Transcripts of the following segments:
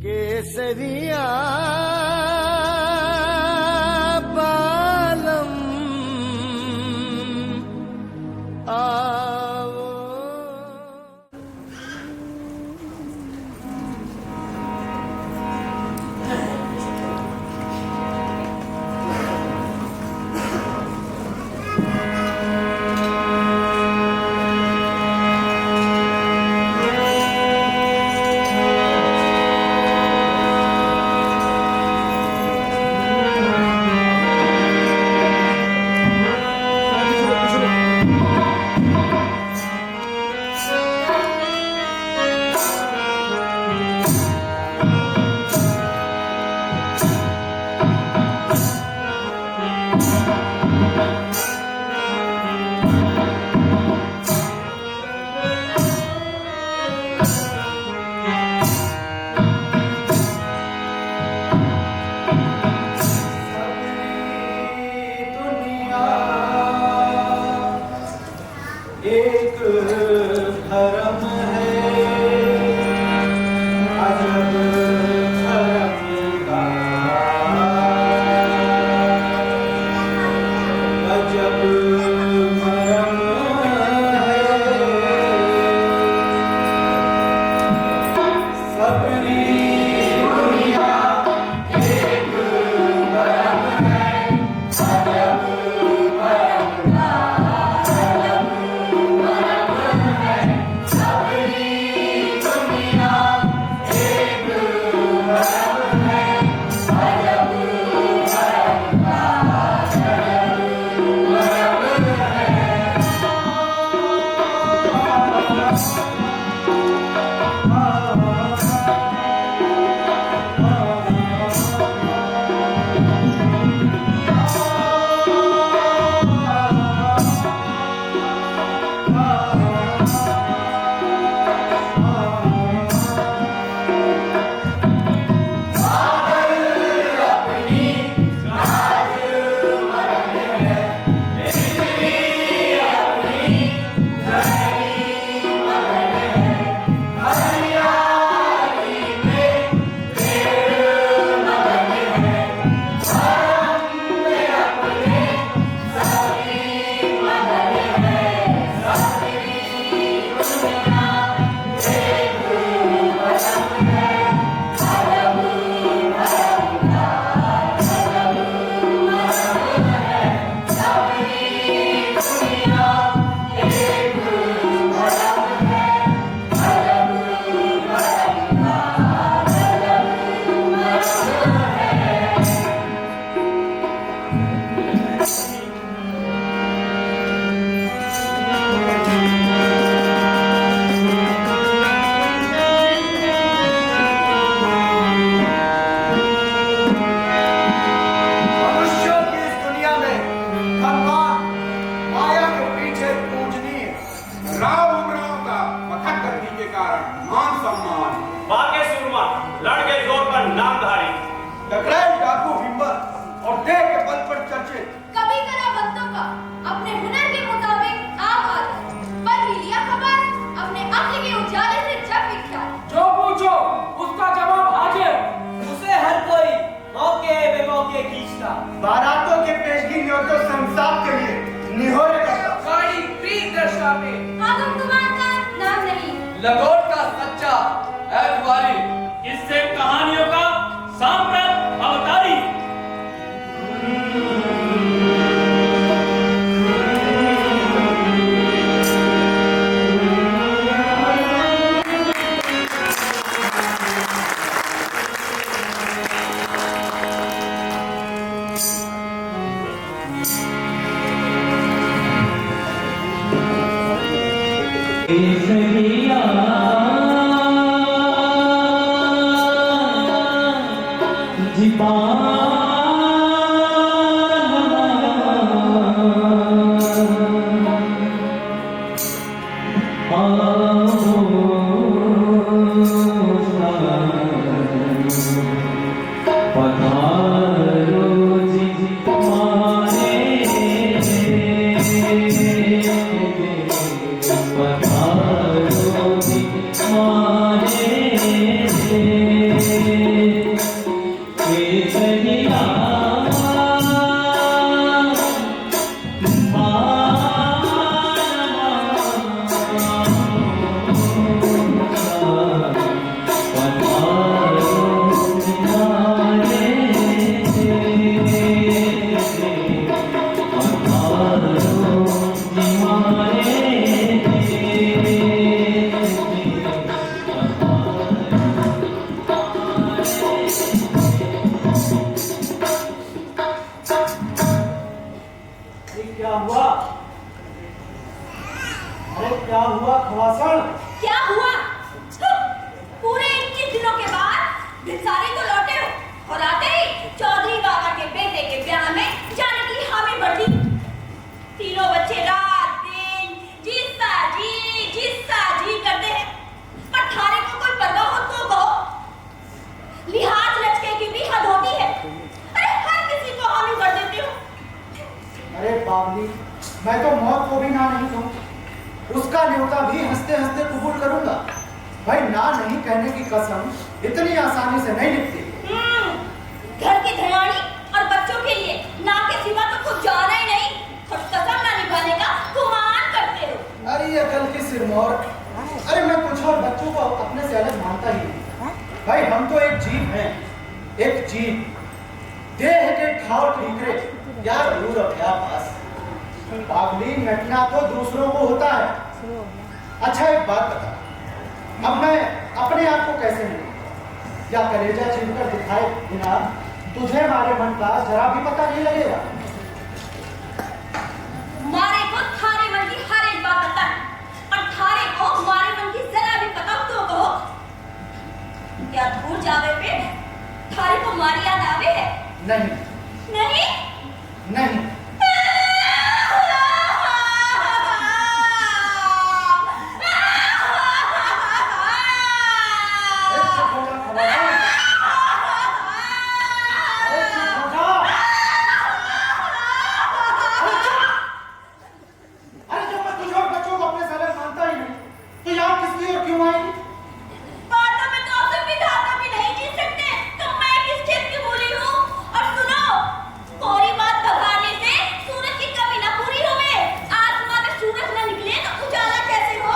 केसरिया बालम आओ। एक धर्म है अजब धर्म का, अजब धर्म है सबरी दुनिया। एक धर्म है अजब धर्म का, टकराए डाकू हिम्मत और देह के बल पर चर्चित, कभी करा बंदों का अपने हुनर के मुताबिक आवाज, पर भी लिया खबर अपने अक्ल के उजाले से जग विख्यात। जो पूछो उसका जवाब हाजिर, उसे हर कोई मौके बेमौके खींचता, बारातों के पेशगी न्योतों संसार के लिए निहोरे करता, गाड़ी प्रीत दर्शावे, आदमकुमार का नाम नहीं, लगोट का सच्चा ऐतबारी, इससे कहानियों का सांप्रत अवतारी। पधारो क्या हुआ? अरे क्या हुआ खवासण? क्या हुआ? पूरे 21 दिनों के बाद भिसारी तो लौटे हो और आते ही चौधरी बाबा के बेटे के ब्याह में जाने की हामी भर दी। तीनों बच्चे रात दिन जिस्सा जी करते हैं, पर थारे को कोई परवाह हो तो कहो। लिहाज लचके की भी हद होती है। अरे हर किसी को हामी भर देते हो। अरे बावली, मैं तो मौत को भी ना नहीं कहूँ, उसका न्योता भी हंसते हंसते कबूल करूंगा। भाई ना नहीं कहने की कसम इतनी आसानी से नहीं निकलती। घर की धयानी और बच्चों के लिए ना के सिवा तो कुछ जाना ही नहीं और कसम ना निभाने का गुमान करते हो। अरे ये कल की सिरमौर, अरे मैं कुछ और बच्चों को अपने से अलग मानता ही नहीं। भाई हम तो एक जीव हैं, एक जीव, देह के खाओ ठीकरे, क्या दूर और क्या पास। पागली नटना तो दूसरों को होता है। अच्छा एक बात बता, अब मैं अपने आप को कैसे मिलूं? या कलेजा छीनकर दिखाए बिना तुझे हमारे मन का जरा भी पता नहीं लगेगा? मारे को थारे मन की हर एक बात पता है और थारे को मारे मन की जरा भी पता तो कहो। क्या दूर जावे पे थारे को मारी याद आवे है? नहीं नहीं नहीं। बातों में तो औसत विधाता भी नहीं जी सकते, तो मैं किस चीज की बोली हूँ? और सुनो, कोरी बात भगाने से सूरज की कमी ना पूरी होवे। आसमान में सूरज ना निकले तो उजाला कैसे हो?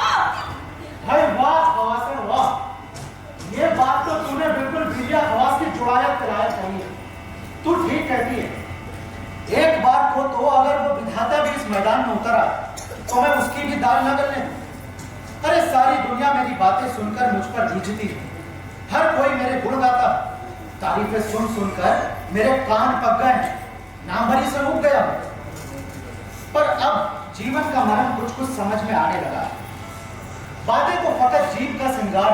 भाई वाह खवासण वाह, ये बात तो तूने बिल्कुल वीरिया खवास की जुड़ाया कराया चाहिए। तू ठीक कहती है। एक बार को तो अगर वो विधाता भी इस मैदान में उतरा तो मैं उसकी भी दाल न गलने। अरे सारी दुनिया मेरी बातें सुनकर मुझ पर रीझती है, हर कोई मेरे गुण गाता, तारीफें सुन सुनकर मेरे कान पक गए, नाम भरी से उग गया। पर अब जीवन का मरण कुछ कुछ समझ में आने लगा। बातें तो फकत जीव का श्रृंगार,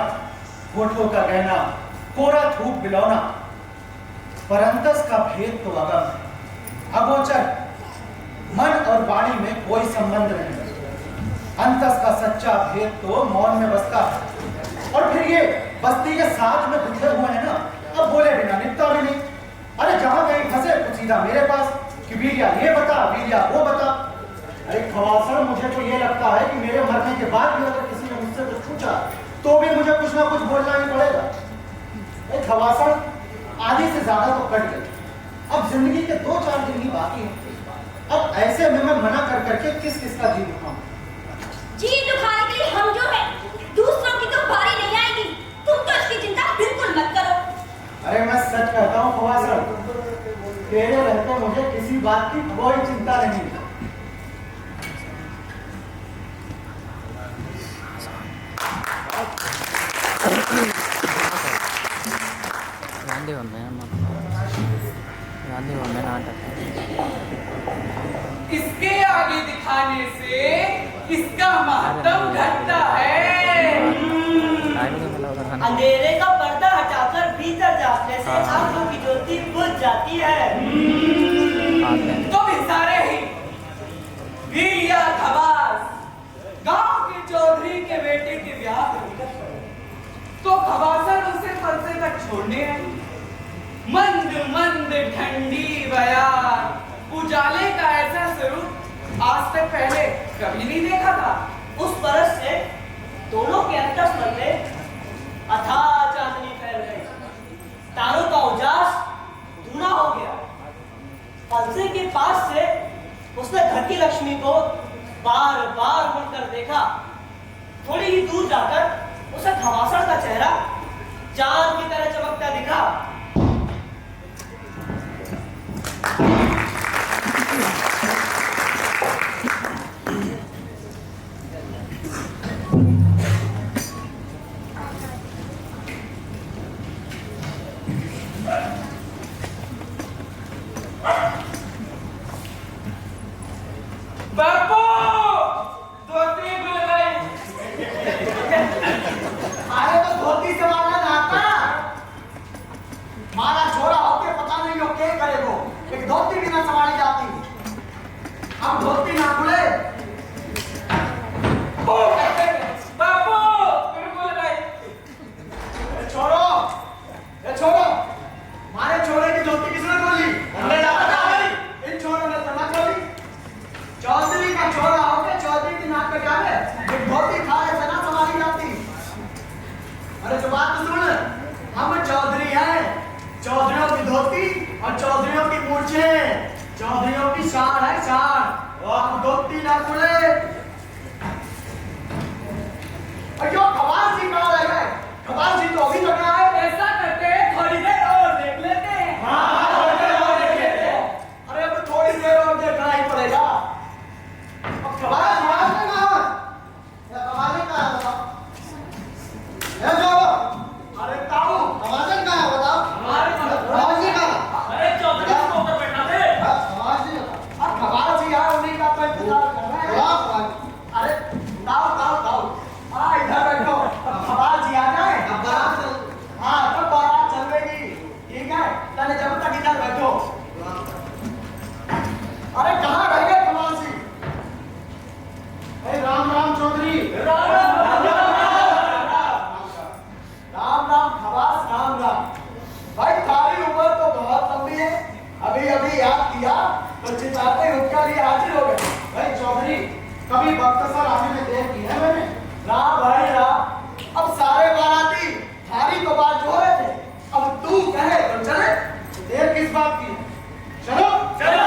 होठों का गहना, कोरा थूक बिलौना, पर अंतस का भेद तो अगम है, अगोचर। मन और वाणी में कोई संबंध नहीं, अंतस का सच्चा भेद तो मौन में बसता है। और फिर ये बस्ती के साथ में गुथे हुए हैं ना, अब बोले बिना निपटा भी नहीं। अरे जहां कहीं फंसे तो सीधा मेरे पास कि वीरिया ये बता, वीरिया वो बता। अरे खवासण, मुझे तो ये लगता है कि मेरे मरने के बाद भी अगर किसी ने मुझसे कुछ पूछा तो भी मुझे कुछ ना कुछ बोलना ही पड़ेगा। अरे खवासण, आधी से ज्यादा तो कट गई, अब जिंदगी के 2-4 दिन ही बाकी हैं। अब ऐसे में मैं मना कर करके किस किस का जी दुखाऊं? जी दुखाने के लिए हम जो है, दूसरों की तो बारी नहीं आएगी। तुम तो इसकी चिंता बिल्कुल मत करो। अरे मैं सच कहता हूँ खवासण, तेरे रहते मुझे किसी बात की कोई चिंता नहीं। गांधी में नाटक इसके आगे दिखाने से इसका महत्व घटता है। अंधेरे का पर्दा हटाकर भीतर झांकने से आंखों की ज्योति बुझ जाती है। तो सारे ही वीरिया खवास गांव के चौधरी के बेटे के ब्याह में निकल पड़े, तो खवासण उसे फलसे तक छोड़ने आई। मंद मंद ठंडी बयार उजाले का ऐसा स्वरूप आज तक पहले कभी नहीं देखा था। उस बरस से दोनों के अंतस्तर में अथाह चांदनी फैल गई, तारों का उजास धुना हो गया। फलसे के पास से उसने घर की लक्ष्मी को बार बार मुड़कर देखा। थोड़ी ही दूर जाकर उसे खवासण का चेहरा चांद की तरह चमकता दिखा। बापू धोती खुल गई। अरे तो धोती से मारना ना आता। मारा छोरा होके पता नहीं हो क्या करेगो। एक धोती भी ना संभाली जाती। अब धोती ना खुले। बापू फिर खुल गई। छोड़ो, ये छोड़ो। मारे छोरे की धोती किसने खोली? हमने डाला था। इन छोरों ने तो ना खोली। चौधरी का छोरा होके चौधरी की नाक पे डाले। एक धोती खाए से ना संभाली जाती। अरे जो बात तो सुन, हम चौधरी हैं। चौधरियों की धोती और चौधरियों की मूंछें, चौधरियों की शान है शान। और धोती ना खुले। अयो खवास जी कहाँ रह गए? खवास जी तो अभी तक ना आए। ऐसा करते हैं थोड़ी देर और देख लेते हैं। हाँ, थोड़ी देर और देख लेते हैं। अरे अब थोड़ी देर और देखना ही पड़ेगा। अब खवास खवास ने कहा, या खवास ने कहा बताओ। ये जो, अरे ताऊ, खवास ने कहा बताओ। खवास जी कहा। अरे चौधरी को ऊपर बैठा दे। खवास जी, अब खवास जी यार उन्हीं का तो इंतजार कर रहे हैं। अरे ताऊ ताऊ ताऊ, हाँ इधर बैठो। अब खवास जी आ जाए। अब बारात चल, हाँ तब बारात चलेगी। ठीक है, चले जब तक इधर बैठो। अरे कहाँ रह गए खवास जी? राम राम चौधरी। राम राम राम राम खवास, राम राम। भाई तारी उम्र तो बहुत लंबी है। अभी अभी याद किया तो चिताते उठकर लिए हाजिर हो गए। भाई चौधरी, कभी बख्तसर आने में देर की है मैंने? राम भाई राम। अब सारे बाराती थारी को बात जो रहे थे। अब तू कहे तो चले। देर किस बात की? चलो चलो।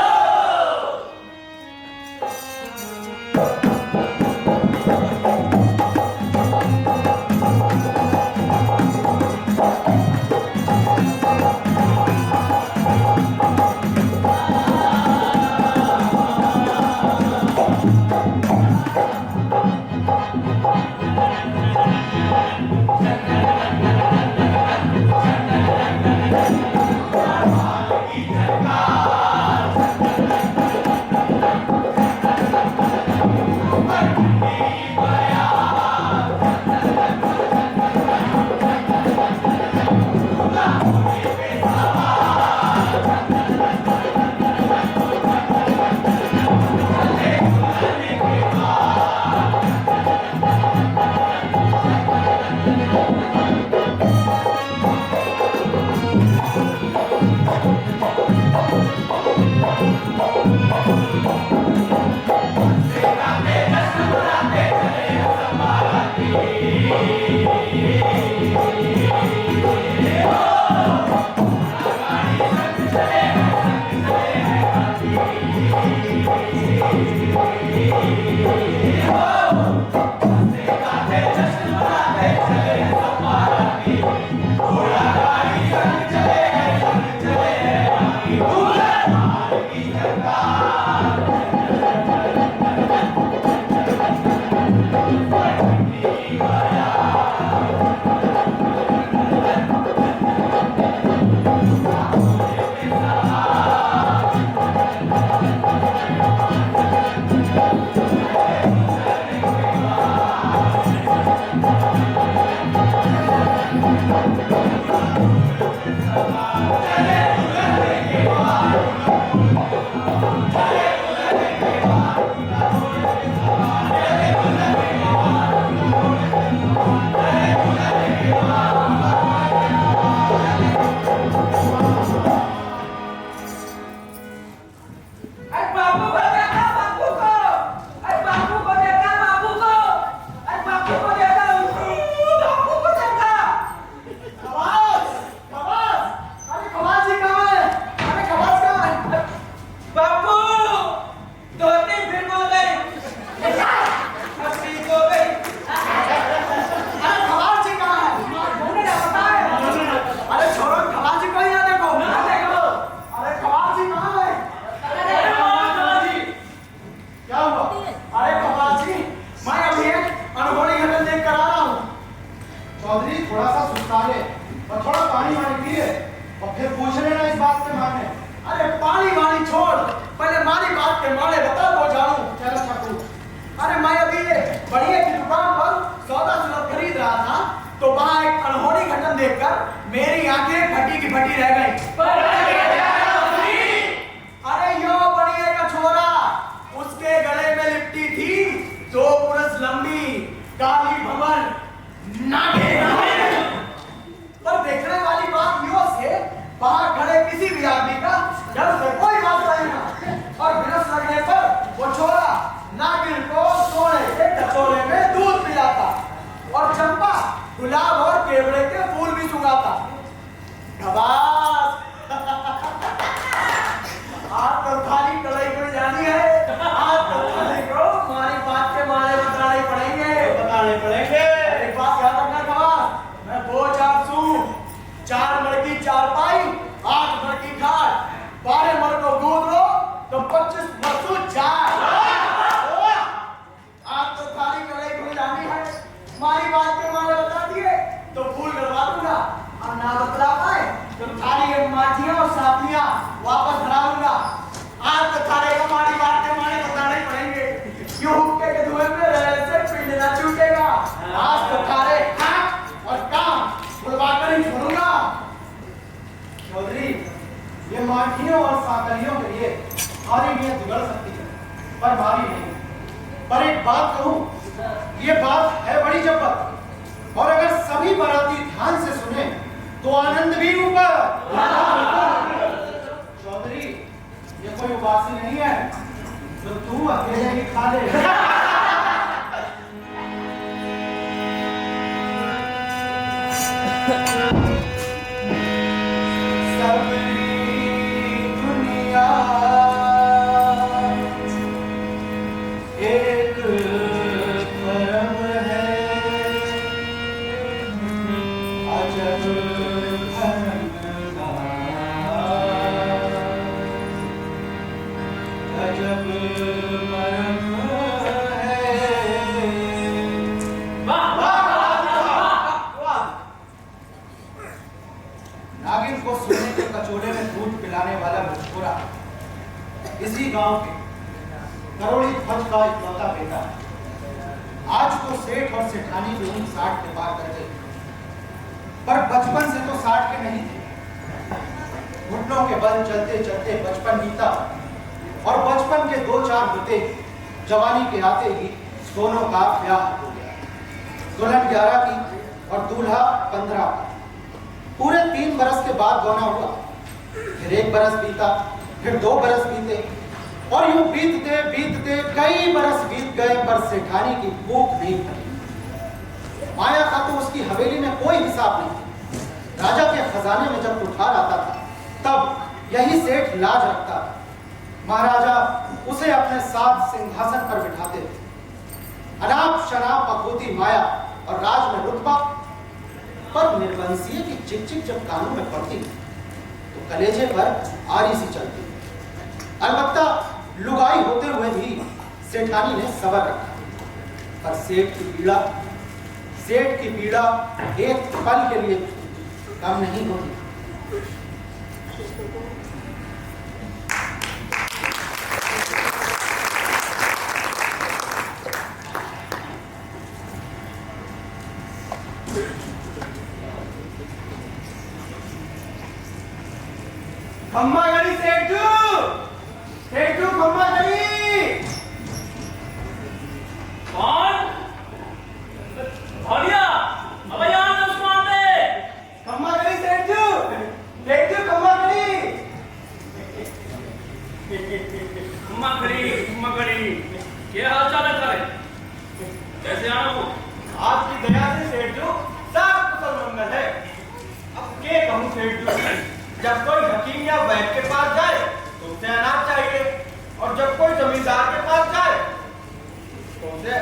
फटी की फटी रह गई। अरे यो बढ़िया का छोरा, उसके गले में लिपटी थी 2 पुरुष लंबी काली भवन नागिन। पर देखने वाली बात यो से बाहर खड़े किसी भी आदमी का डर से कोई बात नहीं ना, और बिरस लगने पर वो छोरा नागिन को सोने के कचोले में दूध पिलाता और चंपा गुलाब और केवड़े के फूल भी चुगाता। खबास आज तो थाली कड़ाई को जानी है, आज तो थाली को हमारी बात के मारे बताने पड़ेंगे। एक बात याद रखना खबास, मैं 2 चारसू 4 मण की चारपाई 8 मण की खाट 12 मण को गूंद लो तो 25 मरसू 4। आज तो थाली कड़ाई को जानी है, हमारी बात के मारे बता दिए तो फूल करवा दूंगा, और ना बतला पाए तो थाली के माठियां और साथियां वापस भरा दूंगा। आज तो थाली को हमारी बात के मारे बताने पड़ेंगे, क्यों हुक्के के धुएं में रहने से पिंड ना छूटेगा। आज तो थाले हाथ और काम बुलवा कर ही छोड़ूंगा। चौधरी, ये माठियों और साकरियों के लिए हमारी नीयत बिगड़ सकती है, पर भारी नहीं। पर एक बात कहूं, ये बात है बड़ी जब्बत, और अगर सभी बाराती ध्यान से सुने तो आनंद भी ऊपर। चौधरी, ये कोई उबासी नहीं है तो तू अकेले ही खा ले। दुनिया एक परम है, अजब भरम अजब भरम है। नागिन को सोने के कचोले में दूध पिलाने वाला मुस्कुरा इसी गांव के करोड़ी ध्वज का इकलौता बेटा आज तो सेठ और सेठानी भी उन 60 के पार कर गए, पर बचपन से तो 60 के नहीं थे। घुटनों के बल चलते चलते बचपन बीता, और बचपन के 2-4 होते जवानी के आते ही दोनों का ब्याह हो गया। दुल्हन 11 की और दूल्हा 15 का। पूरे 3 बरस के बाद गौना हुआ, फिर 1 बरस बीता, फिर 2 बरस बीते, और यूं बीतते बीतते कई बरस बीत गए, पर सेठानी की भूख नहीं फटी। माया का तो उसकी हवेली में कोई हिसाब नहीं। राजा के खजाने में जब कुठार आता था तब यही सेठ लाज रखता था। महाराजा उसे अपने साथ सिंहासन पर बिठाते थे। अनाप शनाप अखोती माया और राज में रुतबा, पर निर्वंशीय की चिक चिक जब कानों में पड़ती तो कलेजे पर आरी सी चलती। अलबत्ता लुगाई होते हुए भी सेठानी ने सब्र रखा, पर सेठ की पीड़ा एक पल के लिए कम नहीं होती। खम्मा गली सेठू खम्मा गली। कौन? भैया अभयान उस्मान दे। खम्मा गली सेठू खम्मा गली। खम्मा खड़ी क्या हाल चाल है सारे? कैसे आना हो? आपकी दया से सेठू सब कुशल मंगल है। अब क्या कहूँ सेठू, जब कोई हकीम या वैद्य के पास जाए तो उसे अनाज चाहिए, और जब कोई जमींदार के पास जाए तो उसे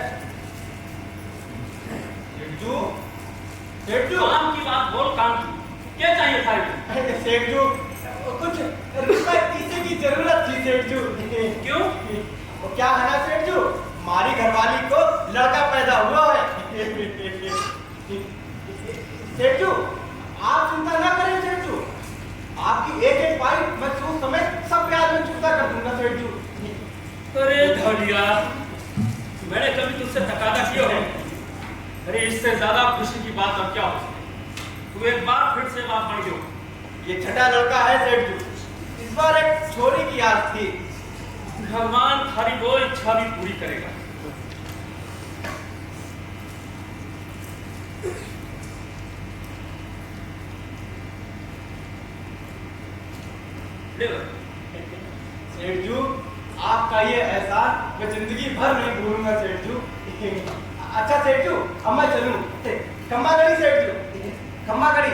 सेठू काम की बात बोल, काम की क्या चाहिए था? सेठू कुछ रुपए पैसे की जरूरत थी सेठू। क्यों? वो क्या है ना सेठू, हमारी घरवाली को लड़का पैदा हुआ है। सेठू आप चिंता ना करें सेठू, आपकी एक एक पाई मैं सूद समेत सब ब्याज में चुकता कर दूंगा सेठू। अरे धड़िया, मैंने कभी तुझसे तकादा किया है? अरे इससे ज्यादा खुशी की बात और क्या हो सकती? तू एक बार फिर से बाप बन गयो, ये छठा लड़का है सेठ जी। इस बार एक छोरी की आस थी। भगवान थारी वो इच्छा भी पूरी करेगा। सेठ जी, आपका ये एहसान मैं जिंदगी भर नहीं भूलूंगा सेठ जी। अच्छा सेठ जी, अब मैं चलूं। खम्मा गड़ी सेठ जी, खम्मा गड़ी।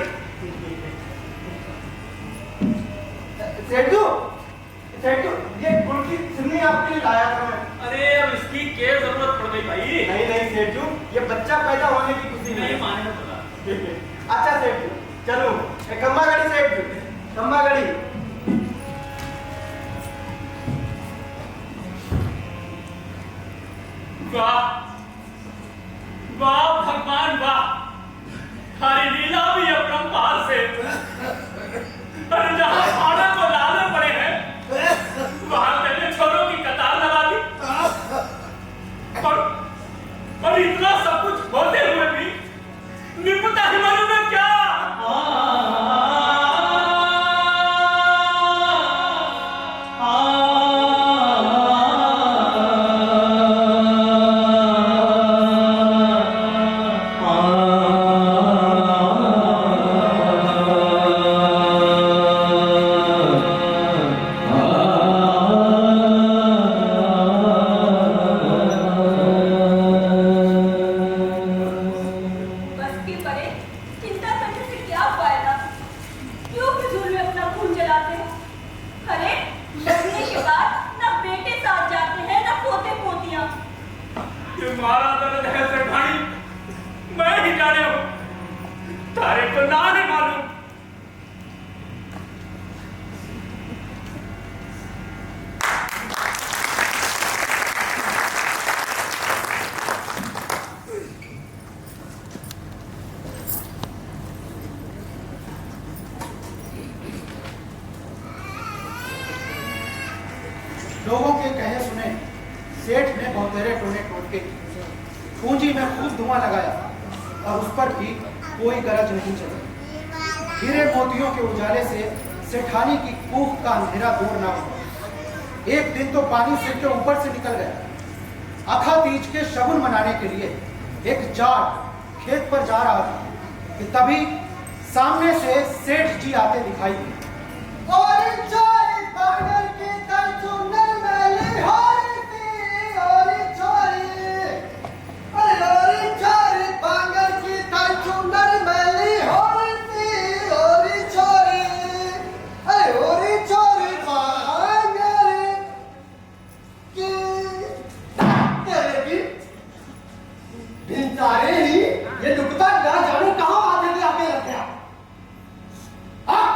सेठ जी, ये गुड़ की सिन्नी आपके लिए लाया था मैं। अरे अब इसकी क्या जरूरत पड़ गई भाई? नहीं सेठ जी, ये बच्चा पैदा होने की खुशी में। नहीं माने तो पता। अच्छा सेठ जी, चलो खम्मा गड़ी सेठ जी, खम्मा गड़ी। वाह वाह भगवान वाह, हरी लीला भी अपरंपार से। अरे जहां खाना को लाने पड़े हैं वहां तेरे छोरों की कतार लगा दी। और इतना सब कुछ होते हुए भी निपुता हिमालय में क्या? बस के परे चिंता करने से क्या फायदा? क्यों फिजूल में अपना खून जलाते हो? अरे मरने के बाद ना बेटे साथ जाते हैं ना पोते पोतियां। तुम्हारा दर्द है सेठानी, मैं ही जाने हूं, तारे को ना नहीं मालूम। लोगों के कहे सुने सेठ ने बहुतेरे टोने टोटके पूंजी में खूब धुआं लगाया और उस पर भी कोई गरज नहीं चली। हीरे मोतियों के उजाले से सेठानी की कूख का अंधेरा दूर ना हुआ। एक दिन तो पानी सिर के ऊपर से निकल गया। अखा तीज के शगुन मनाने के लिए एक जाट खेत पर जा रहा था कि तभी सामने से सेठ जी आते दिखाई दिए। ये दुखता ना जाने कहां आते थे आके रख गया। हाँ,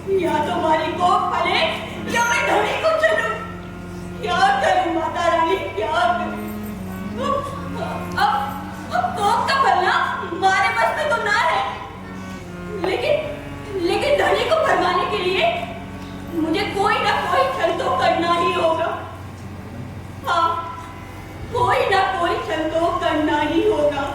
या तुम्हारी कोख फले या मैं धनी को चलूं। क्या करूं माता रानी, क्या करूं? अब कोख का फलना हमारे बस में तो ना है, लेकिन धनी को भरमाने के लिए मुझे कोई ना कोई छल तो करना ही होगा। हाँ, कोई ना कोई छल तो करना ही होगा।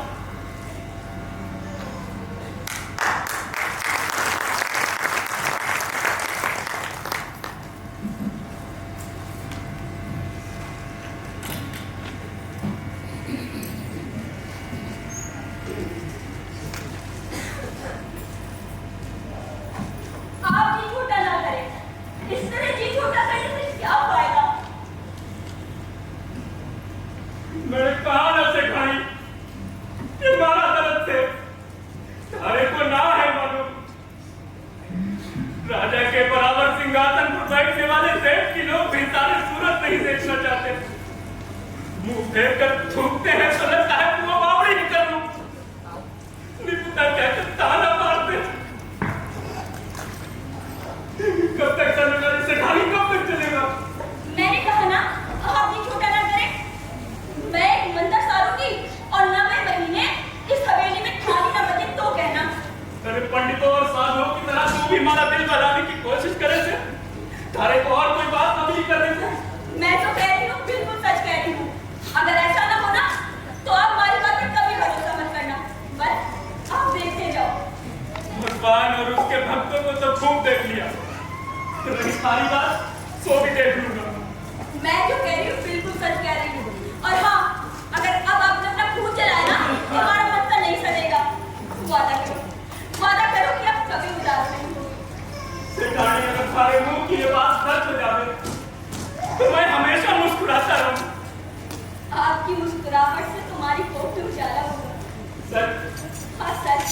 आप जी छोटा ना करें, इस तरह जी छोटा करने से क्या फायदा? मैंने कहा ना सिखाई कि मारा दर्द से तारे को ना है मालूम। राजा के बराबर सिंहासन पर बैठने वाले सेठ की लोग भी सारे सूरत नहीं देखना चाहते। मुंह फेर कर थूकते हैं तो लगता है कुआं बावड़ी ही कर लूं। निपुता कहकर ताना मारते। कब तक चलेगा ये सिखाई, कब तक चलेगा? मैंने कहा ना आप जी छोटा ना करें। मैं एक मंदिर सारूंगी और ना मैं महीने इस हवेली में खाली ना बचे तो कहना। तेरे पंडितों और साधुओं की तरह तू भी हमारा दिल बहलाने की कोशिश करे थे। तारे को और कोई बात कबूल कर देते। मैं तो कह रही हूँ, बिल्कुल सच कह रही हूँ। अगर ऐसा ना हो ना तो आप हमारी बात पर कभी भरोसा मत करना, बस आप देखते जाओ। भगवान और उसके भक्तों को तो खूब देख लिया, रही सारी बात सो भी देख लूंगा। मैं जो कह रही हूँ बिल्कुल सच कह रही हूँ। और हाँ, अगर अब आपने अपना खून चलाया ना तो हमारा मत्ता नहीं सड़ेगा। वादा करो कि आप कभी उदास नहीं होगे। सिखानी अगर सारे मुंह की ये बात सच हो जाए तो मैं हमेशा मुस्कुराता रहूं। आपकी मुस्कुराहट से तुम्हारी कोख में उजाला होगा। सच? हाँ सच।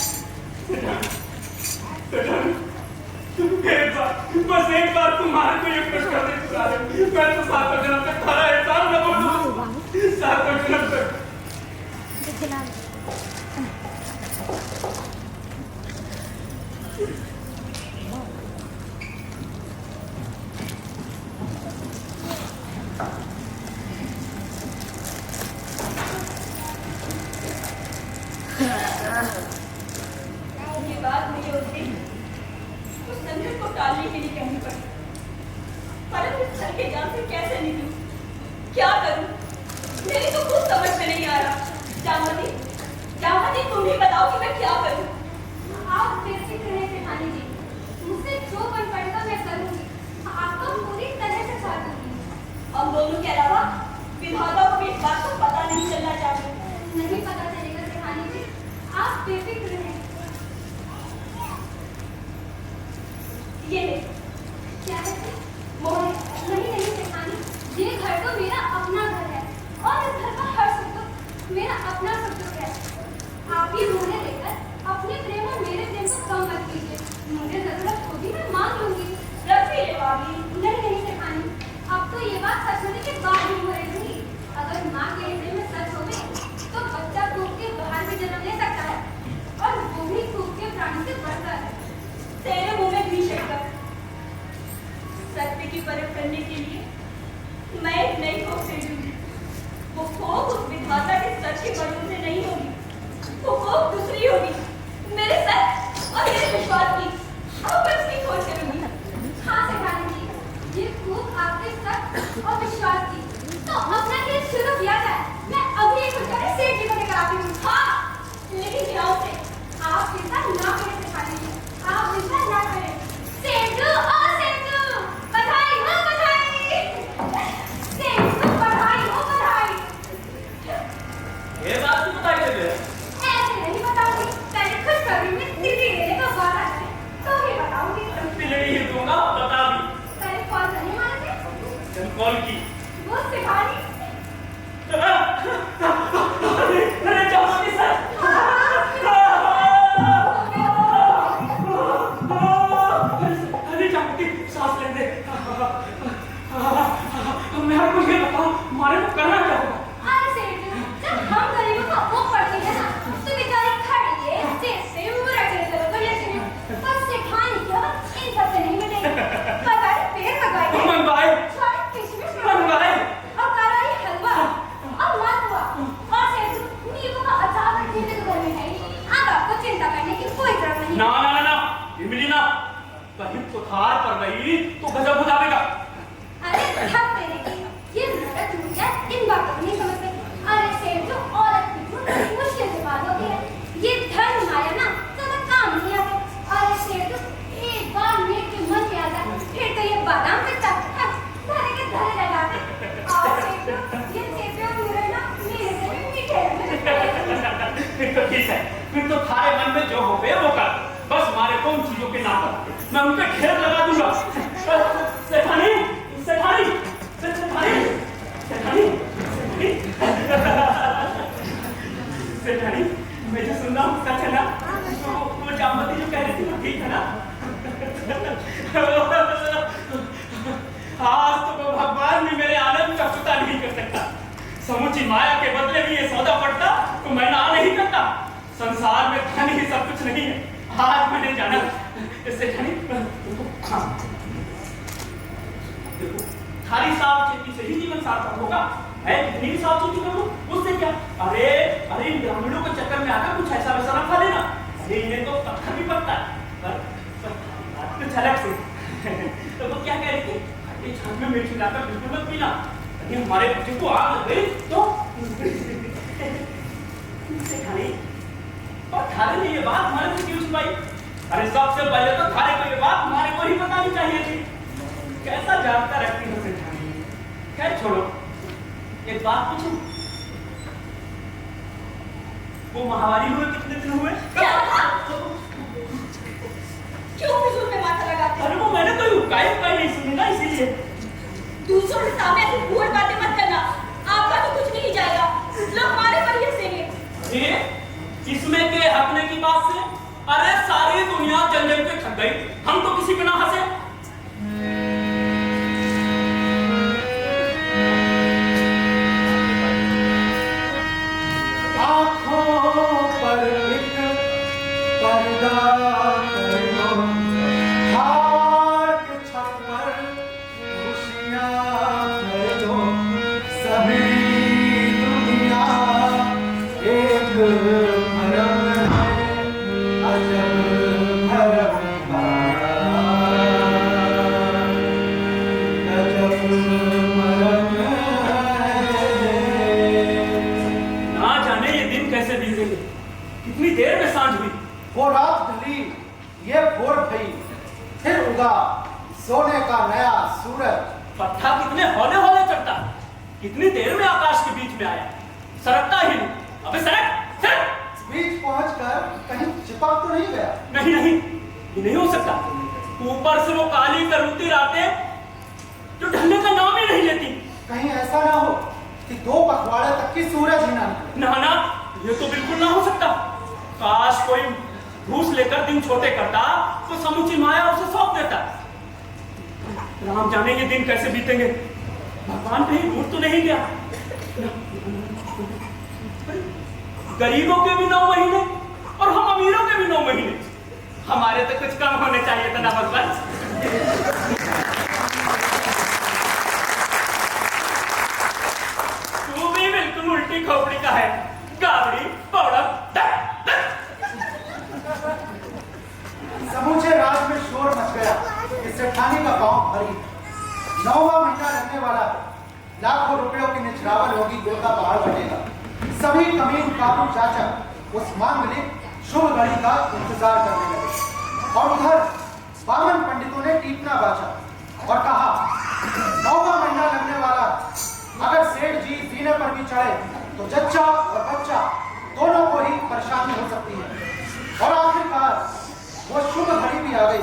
एक बार, बस एक बार तुम्हारे को ये खुश कर दे सारे। मैं तो 7 जन्म तक थारा एहसान न भूलूं। 7 जन्म तक। ये बात मुझे उस संकट को टालने के लिए कहनी पड़ी, परंतु इस घर के जान से कैसे निकलूं? क्या करूं? मेरी तो कुछ समझ में नहीं आ रहा। जामवती तुम ही बताओ कि मैं क्या करूं? आप बेफिक्र रहें सेठानी जी, मुझसे जो बन पड़ेगा मैं करूंगी। आपको पूरी तरह से साथ दूंगी। हम दोनों के अलावा विधाता को भी इस बात को पता नहीं चलना चाहिए। नहीं पता चलेगा सेठानी जी, आप बेफिक्र रहें। ये ले। क्या है? मोहन। नहीं सेठानी, ये घर तो मेरा अपना घर है और इस घर का हर सुख मेरा अपना सुख है। आप ये मुझे लेकर अपने प्रेम और मेरे प्रेम को कम मत कीजिए। मुझे जरूरत होगी मैं मांग लूंगी। रख ले भाभी। नहीं सेठानी, अब तो ये बात सच होने के बाद ही हो रही थी। अगर माँ के हिस्से में सच हो गई तो बच्चा कूप के बाहर भी जन्म ले सकता है और वो भी कूप के प्राणी से बढ़ता है। तेरे मुंह में घी शक्कर। सत्य की परख करने के लिए मैं एक नई खोज खरीदूंगी। वो खोज उस विधाता के सच के बड़ों से नहीं होगी, वो खोज दूसरी होगी, मेरे सच और मेरे विश्वास की। अब मैं उसकी खोज करूंगी। हाँ सेठानी जी, ये कूप आपके सच और विश्वास की। तो अपना खेल शुरू किया जाए। मैं अभी एक उठाकर सेठ जी को लेकर आती हूँ। हाँ, लेकिन ध्यान से। आप चिंता ना करें सेठानी जी, आप चिंता ना करें। सेठू ओ सेठू, बधाई हो बधाई। सेठू बधाई हो बधाई। ये बात तू बताई दे। ऐसे नहीं बताऊंगी, पहले खुशखबरी में तिथि देने का वादा करें तो ही बताऊंगी। तिले ही दूंगा, बता भी। पहले कौन करने वाले थे? कौन की? वो सेठानी। अरे जामवती सर। अरे जामवती सांस ले ले। मुझे बताओ हमारे को करना क्या होगा? अरे सेठ, जब हम गरीबों का मुंह पड़ती है ना तो बेचारी खड़ी है जैसे मुरझे चलो बढ़िया से। पर सेठानी क्या इन सबसे नहीं मिलेगी। कहीं कुठार पर गई तो गजब हो जाएगा। अरे थक तेरे की, ये नरक मुझे इन बातों को नहीं समझते। अरे सेठ जो औरत की खूब मुश्किल से बात होती है, ये धन माया ना ज्यादा काम नहीं आते। अरे सेठ एक बार मेरे के मन में आ जाए फिर तो ये बादाम पिसता धरे के धरे लगाते। और सेठ ये सेठ और मुरई ना मेरे से भी मीठे हैं। फिर तो ठीक है, फिर तो थारे मन में जो हो गए वो कर, बस हमारे को उन चीजों के नाम पर मैं उनका घेर लगा दूंगा। सेठानी सेठानी सेठानी सेठानी सेठानी, मैं जो सुन रहा हूँ सच है ना? वो जामवती जो कह रही थी वो ठीक है ना? आज तो भगवान भी मेरे आनंद का पता नहीं कर सकता। समुची माया के बदले भी ये सौदा पड़ता तो मैं ना नहीं करता। संसार में धन ही सब कुछ नहीं है, आज मैंने जाना। सेठानी देखो, थारी सावचेती से ही जीवन सार्थक होगा। मैं जितनी भी सावचेती करूं उससे क्या? अरे अरे इन ब्राह्मणों के चक्कर में आकर कुछ ऐसा वैसा ना खा लेना। अरे इन्हें तो पत्थर भी पकता है तो झलक से। तो वो क्या कह रही थी? खट्टी छाछ में मिर्च मिलाकर बिल्कुल मत पीना, अरे हमारे बच्चे को आग लग गई तो। सेठानी और थारे ने ये बात हमारे से क्यों छुपाई? अरे सबसे पहले तो थारे को ये बात हमारे को ही बतानी चाहिए थी। कैसा जानता रखती हो सेठानी? खैर छोड़ो, एक बात पूछूं, वो महावारी हुए कितने दिन हुए? क्या था? क्यों फिजूल में माथा लगाते? अरे वो मैंने कोई उकाई नहीं सुनी ना, इसीलिए। दूसरों के सामने ऐसी भूल बातें मत करना, आपका तो कुछ नहीं जाएगा। लोग हमारे पर ही हंसेंगे। इसमें के हकने की बात से? अरे सारी दुनिया जन जन के थक गई, हम तो किसी पे ना हंसे। आँखों पर एक पर्दा कर लो, हार के छत पर खुशियाँ कर लो, सभी दुनिया एक भरम है, अजब भरम का, अजब भरम ना जाने ये दिन कैसे बीतेंगे, कितनी देर में सांझ हुई। वो रात ढली, ये भोर भई, फिर उगा सोने का नया सूरज। पट्टा कितने हौले हौले चढ़ता, कितनी देर में आकाश के बीच में आया, सरकता ही नहीं। अबे सरक सरक। बीच पहुंचकर कहीं चिपक तो नहीं गया? नहीं नहीं, ये नहीं हो सकता। ऊपर से वो काली करूती रातें जो ढलने का नाम ही नहीं लेती। कहीं ऐसा ना हो कि 2 पखवाड़े तक की सूरज ही ना निकले। ना ना, ये तो बिल्कुल ना हो सकता। काश कोई घूस लेकर दिन छोटे करता तो समुची माया उसे सौंप देता। राम जाने ये दिन कैसे बीतेंगे, भगवान कहीं भूल तो नहीं गया। गरीबों के भी 9 महीने और हम अमीरों के भी 9 महीने, हमारे तो कुछ कम होने चाहिए था ना भगवान। तू भी बिल्कुल उल्टी खोपड़ी का है, गावड़ी पौड़ा। समूचे राज में शोर मच गया कि सेठानी का गांव भरी। 9वां महीना लगने वाला, लाखों रुपयों की निचरावल होगी, देवता पहाड़ बनेगा। सभी कमीन काबू चाचा उस मांगलिक शुभ घड़ी का इंतजार करने लगे। और उधर बामन पंडितों ने टीपना बाचा और कहा, 9वां महीना लगने वाला, अगर सेठ जी जीने पर भी चढ़े तो जच्चा और बच्चा दोनों को ही परेशानी हो सकती है। और आखिरकार वो शुभ घड़ी भी आ गई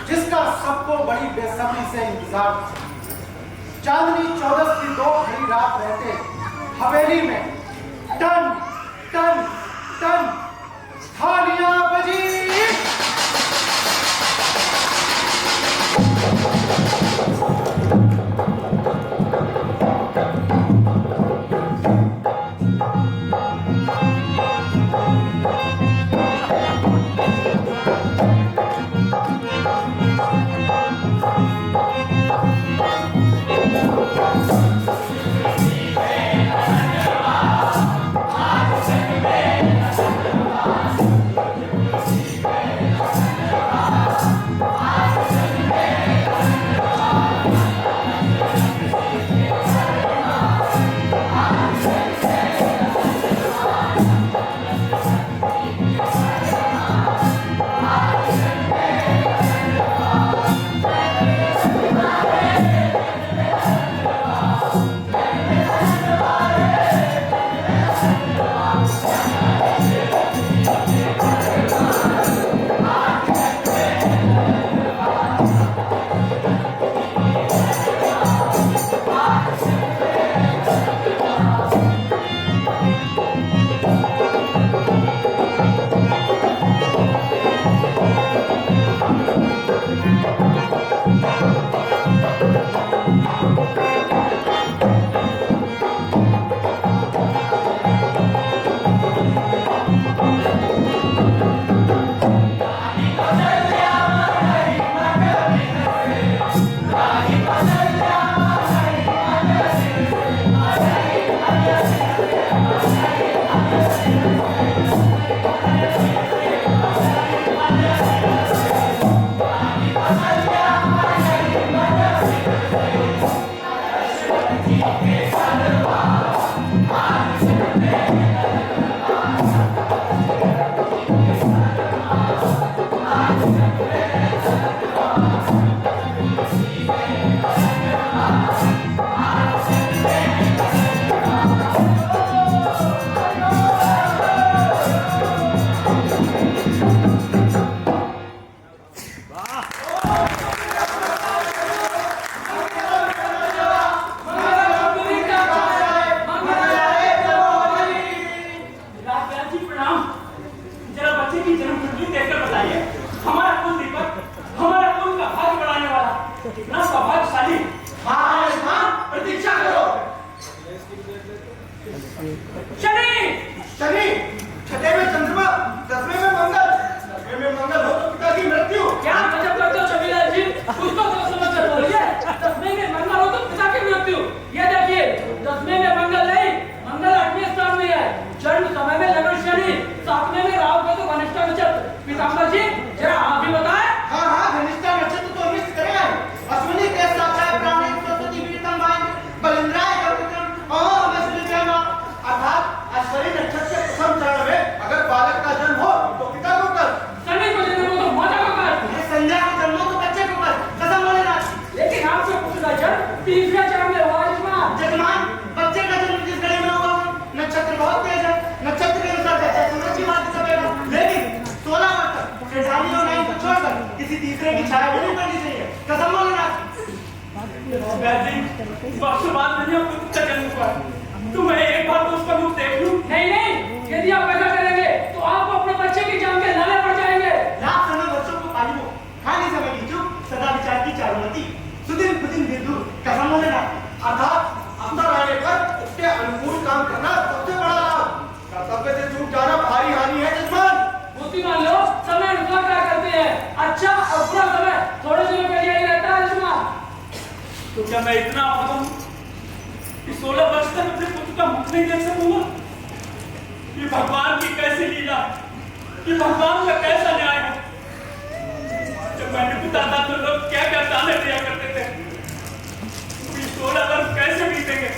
जिसका सबको बड़ी बेसब्री से इंतजार था। चांदनी 14 की 2 घड़ी रात रहते हवेली में टन टन टन थालियां बजी। जी प्रणाम। जरा बच्चे की जन्म कुंडली देखकर बताइए, हमारा कुल दीपक, हमारा कुल का भाग्य बढ़ाने वाला कितना सौभाग्यशाली। हाँ, प्रतीक्षा करो। शनि शनि, छठे में चंद्रमा, 10वें में मंगल। 10वें में मंगल हो तो पिता की मृत्यु। क्या गजब करते हो छबीलाल जी, कुछ तो समझ कर बोलिए। 10वें में मंगल हो तो पिता की मृत्यु। ये देखिए 10वें में मंगल नहीं, मंगल 8वें स्थान में है। जन्म समय में लगन शनि, 7वें में राहु का तो घनिष्ठा नक्षत्र। पीताम्बर जी जरा आप भी बताएं। हाँ, घनिष्ठा नक्षत्र तो मिस करेगा। अश्विनी के साक्षात प्राणी सरस्वती पीतम भाई बलिंद्राय कविक्रम अर्थात अश्विनी नक्षत्र के प्रथम चरण में अगर बालक का जन्म हो तो पिता को कर, शनि को जन्म हो तो माता को कर, संध्या को जन्म हो तो बच्चे को कर। कसम भोलेनाथ। लेकिन आपसे पूछना जन्म तीसरे चरण में हुआ जजमान, बच्चे का जन्म जिस घड़ी में हुआ नक्षत्र बहुत तेज है, नक्षत्र के अनुसार बच्चा सूरज की बात करेगा। लेकिन 16 वर्ष तक सेठानी और नाइन को छोड़कर किसी तीसरे की छाया भी नहीं पड़नी चाहिए। कसम भोलेनाथ। बात नहीं पुत्र का जन्म हुआ, तो मैं एक बार तो उसका मुख देख लूं। नहीं नहीं, यदि आप ऐसा करेंगे तो आपको अपने बच्चे की जान के लाले पड़ जाएंगे। लाख समय वर्षों को पाली हो, खाली समय की चुप, सदा विचार की चारुमती, सुदिन खुदिन निर्दूर। कसम भोलेनाथ। अर्थात अवसर आने पर उसके अनुकूल काम करना सबसे बड़ा लाभ। कर्तव्य से चूक जाना भारी हानि है जजमान। बुद्धिमान लोग समय अनुसार क्या करते हैं, अच्छा और बुरा समय थोड़े दिनों के लिए ही रहता है जजमान। तो क्या मैं इतना अधम कि 16 वर्ष तक अपने पुत्र का मुख नहीं देख सकूंगा? ये भगवान की कैसी लीला, ये भगवान का कैसा न्याय है। जब मैं निपुता था तो लोग क्या क्या ताने दिया करते थे। 16 वर्ष कैसे बीतेंगे?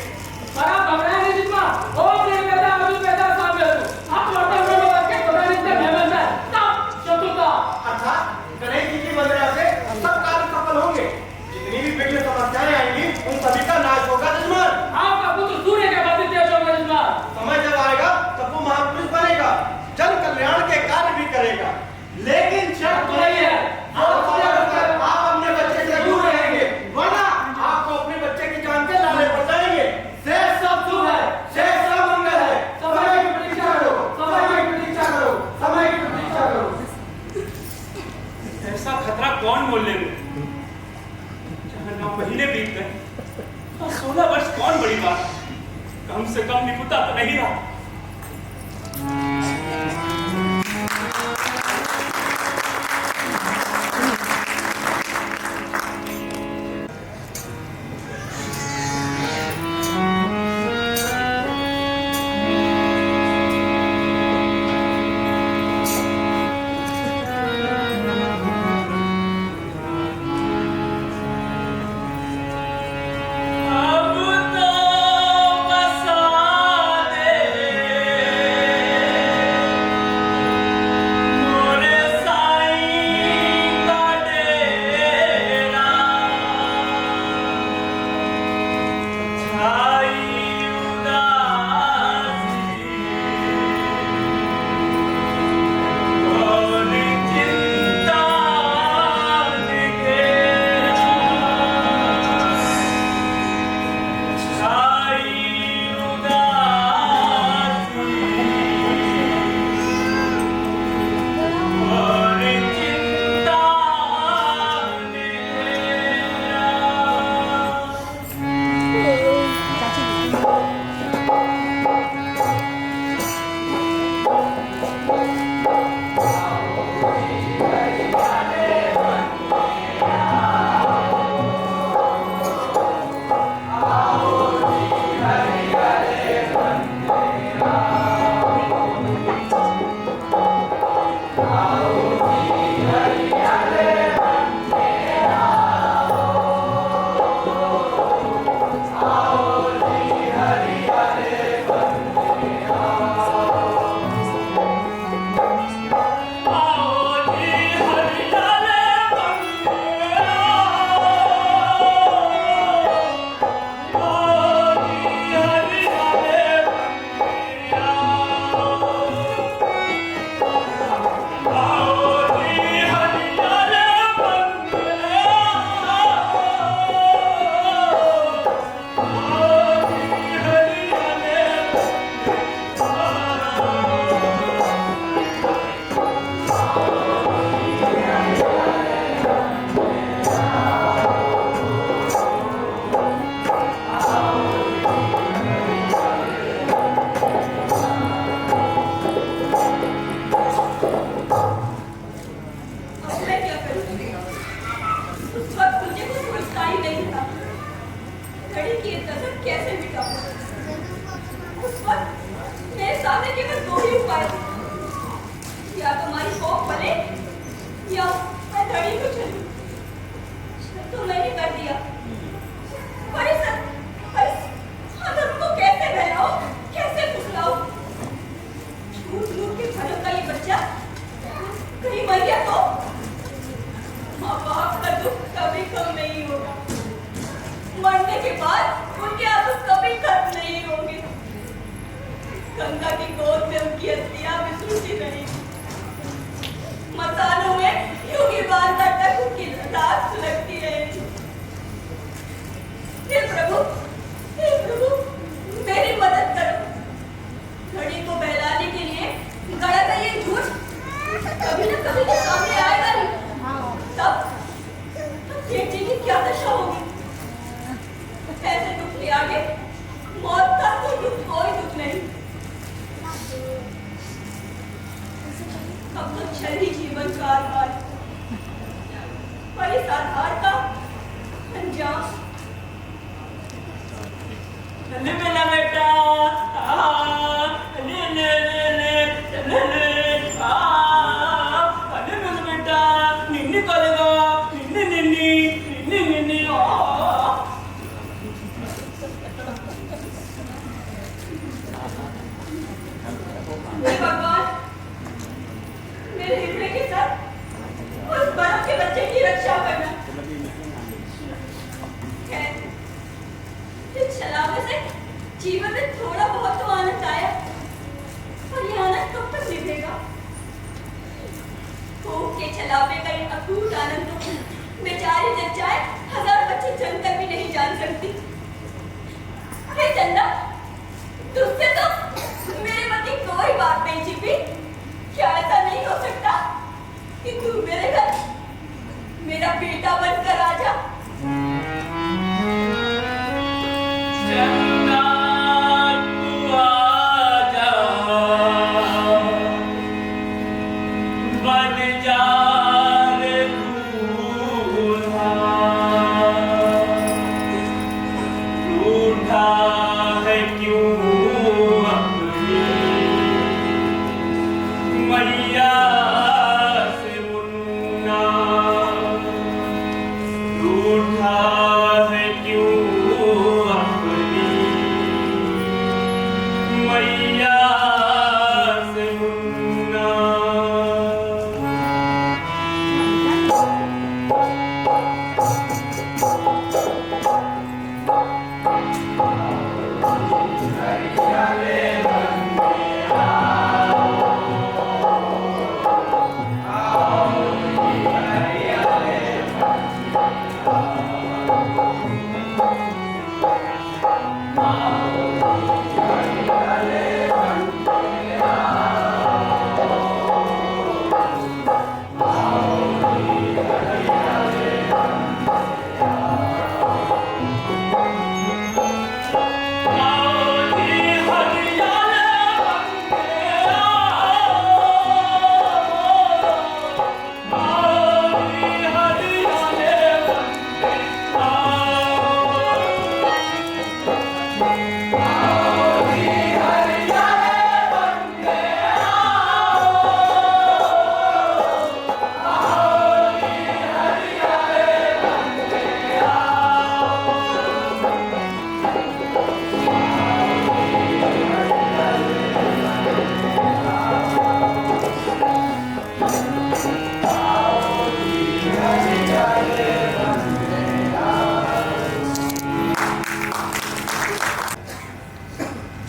पर आप घबराए नहीं जितना, ओम नहीं पैदा अभी पैदा सामने हो। आप लौटे हुए लोग के पता नहीं क्या मेहमान है, तब चतुर्था। अर्थात गणेश जी की वजह से सब कार्य सफल होंगे। जितनी भी विघ्न समस्याएं आएंगी उन सभी का नाश होगा जजमान। आपका पुत्र सूर्य के बाद तेज होगा जजमान। समय जब आएगा तब वो महापुरुष बनेगा, जन कल्याण के कार्य भी करेगा। लेकिन शर्त नहीं है, आप अपने बच्चे से दूर रहेंगे, वरना आपको अपने बच्चे की जान के लाले पड़ जाएंगे। शेष सब शुभ है, शेष सब मंगल है। समय की प्रतीक्षा करो, समय की प्रतीक्षा करो, समय की प्रतीक्षा करो। ऐसा खतरा कौन मोल लेगा? 9 महीने बीत गए और 16 वर्ष कौन बड़ी बात, कम से कम निपुता तो नहीं रहा। अब तो बसा दे कि ये दर्द कैसे मिटाऊं? उस वक्त मेरे सामने केवल दो ही उपाय थे, या तुम्हारी कोख फले या मैं धड़ी को चलूं। तो मैंने कर दिया। पर इस अधर्म को कैसे बहलाऊं, कैसे फुसलाऊं? झूठ के धर्म का ये बच्चा कहीं मर गया तो माँ बाप का दुख कभी कम नहीं होगा। मरने के बाद उनके आंसू कभी खत्म नहीं होंगे। गंगा की गोद में उनकी अस्थियां बिछुड़ती रहेंगी। मसालों में यूं ही बार तक उनकी रात सुलगती रहेगी। हे प्रभु, मेरी मदद करो। घड़ी को बहलाने के लिए गड़ा का ये झूठ कभी न कभी के सामने आएगा ही। तब सेठ जी की क्या दशा होगी? ऐसे दुख के आगे मौत का कोई दुख नहीं। अब तो छल ही जीवन का आधार, पर इस आधार का अंजाम ले मेरा बेटा, ले ले ले ले ले ले, ले मेरा बेटा, निन्नी करेगा, निन्नी निन्नी निन्नी निन्नी। भगवान, मेरे हिरणे के साथ उस बर्फ के बच्चे की रक्षा करना। इस छलावे से जीवन में थोड़ा बहुत तो आनंद आया, पर ये आनंद कब तक निभेगा? भूख के छलावे का ये अटूट आनंद तो बेचारी जब चाहे 1000 बच्चे जमकर भी नहीं जान सकती। अरे चंदा, तुझसे तो मेरे मन की कोई बात नहीं छिपी। क्या ऐसा नहीं हो सकता कि तू मेरे घर मेरा बेटा बनकर आ जा? चंदा तू आजा, बन जा रे दूल्हा, रूठा है क्यों अपनी मैया से मुन्ना, रूठा है क्यों अपनी मैया से मुन्ना।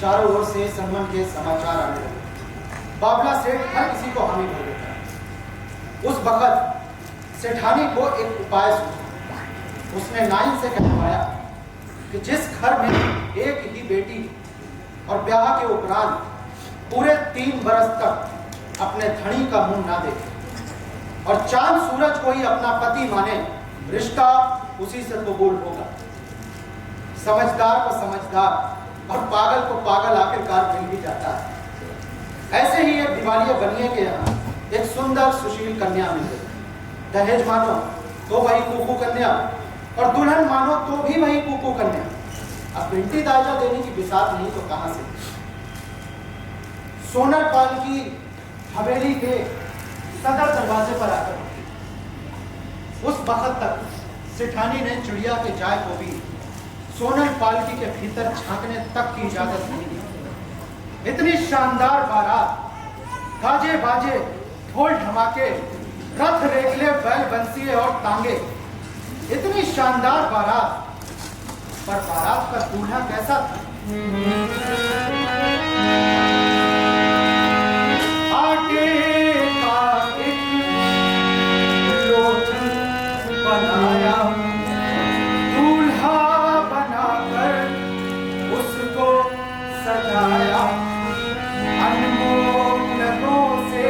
चारों ओर से संगमन के समाचार आने लगे। बाबला सेठ हर किसी को हामी भर देता है। उस वक्त सेठानी को एक उपाय सूझा। उसने नाई से कहवाया कि जिस घर में एक ही बेटी और ब्याह के उपरांत पूरे 3 बरस तक अपने धनी का मुंह ना देखे और चांद सूरज को ही अपना पति माने, रिश्ता उसी से कबूल होगा। समझदार को समझदार और पागल को पागल आखिरकार मिल भी जाता है। ऐसे ही एक दिवालिया बनिए के यहाँ एक सुंदर सुशील कन्या मिल गई। दहेज मानो तो वही कुकू कन्या और दुल्हन मानो तो भी वही कुकू कन्या। अब बिल्टी दाजा देने की बिसात नहीं तो कहां से? सोनर पाल की हवेली के सदर दरवाजे पर आकर उस वक्त तक सेठानी ने चिड़िया के जाय को भी सोनर पालकी के भीतर झांकने तक की इजाजत नहीं दी। इतनी शानदार बारात, गाजे बाजे, ढोल धमाके, रथ रेखले, बैल बंसिए और तांगे, इतनी शानदार बारात, पर बारात का दूल्हा कैसा था? आटे का एक लोचन बनाया, दूल्हा बनाकर उसको सजाया, अनमोल रंगों से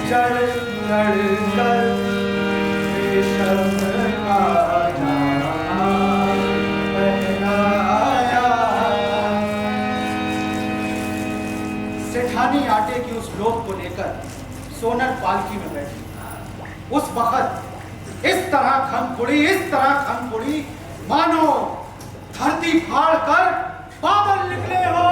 जड़ जड़ कर रेशम का जामा पहनाया। सेठानी आटे की उस लोथ को लेकर सोनर पालकी में बैठी। उस वक्त इस तरह खन पड़ी मानो धरती फाड़ कर बादल निकले हो।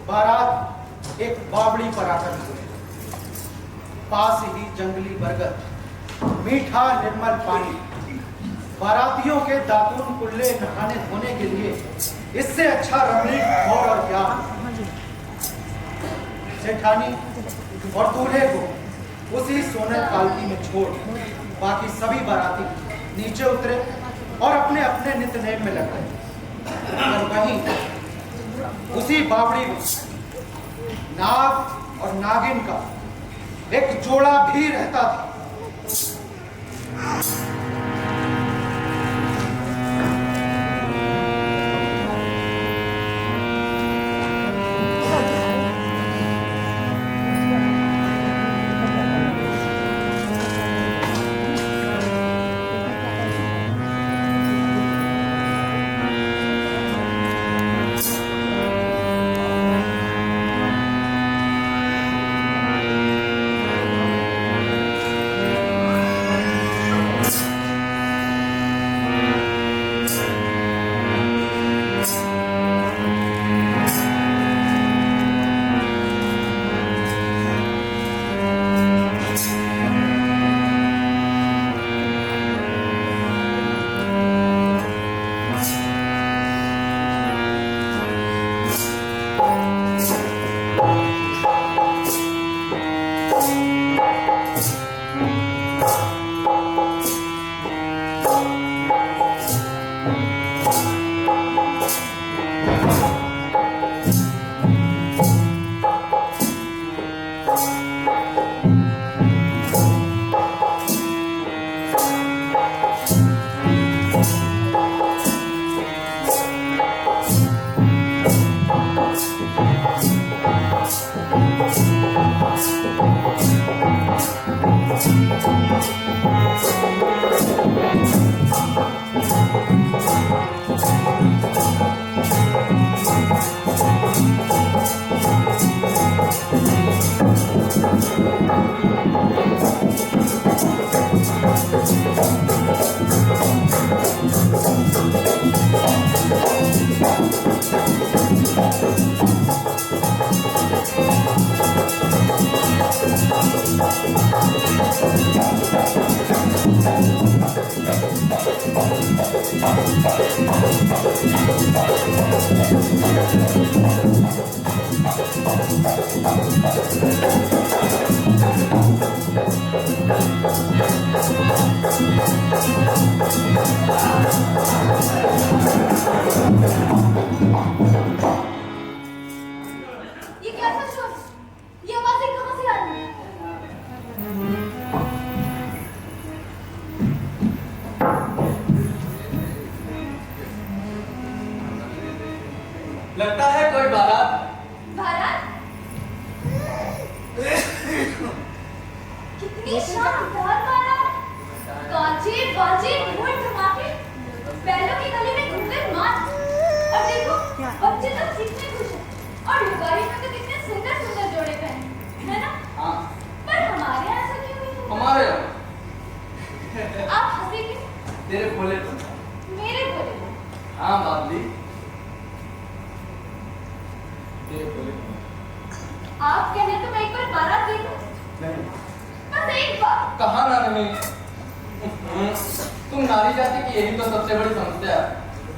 बारात एक बावड़ी पर आकर हुए। पास ही जंगली बरगद, मीठा निर्मल पानी, बारातियों के दातून कुल्ले नहाने धोने के लिए इससे अच्छा रमणीक और क्या? सेठानी और दूल्हे को उसी सोनर पालकी में छोड़ बाकी सभी बाराती नीचे उतरे और अपने अपने नित्यनेम में लग गए। और वहीं उसी बावड़ी में नाग और नागिन का एक जोड़ा भी रहता था। ये कैसा शोर? ये आवाजें कहाँ से आ रही हैं? लगता है कोई बारात। बारात? कितनी शानदार बारात! गाजे बाजे ढोल धमाके, बैलों की गली में घूमते नाच। और देखो बच्चे लोग कितने खुश हैं और लुगाई में तो कितने सुंदर सुंदर जोड़े पहने, है ना? हाँ, पर हमारे यहाँ ऐसा क्यों नहीं होता? हमारे यहाँ आप हंसे क्यों? तेरे बोले तो। मेरे बोले तो। हाँ बाबली, तेरे बोले तो। आप कहने तो मैं एक बार बारात देखूं? नहीं, बस एक बार। कहा ना नहीं। तुम नारी जाति की यही तो सबसे बड़ी समस्या है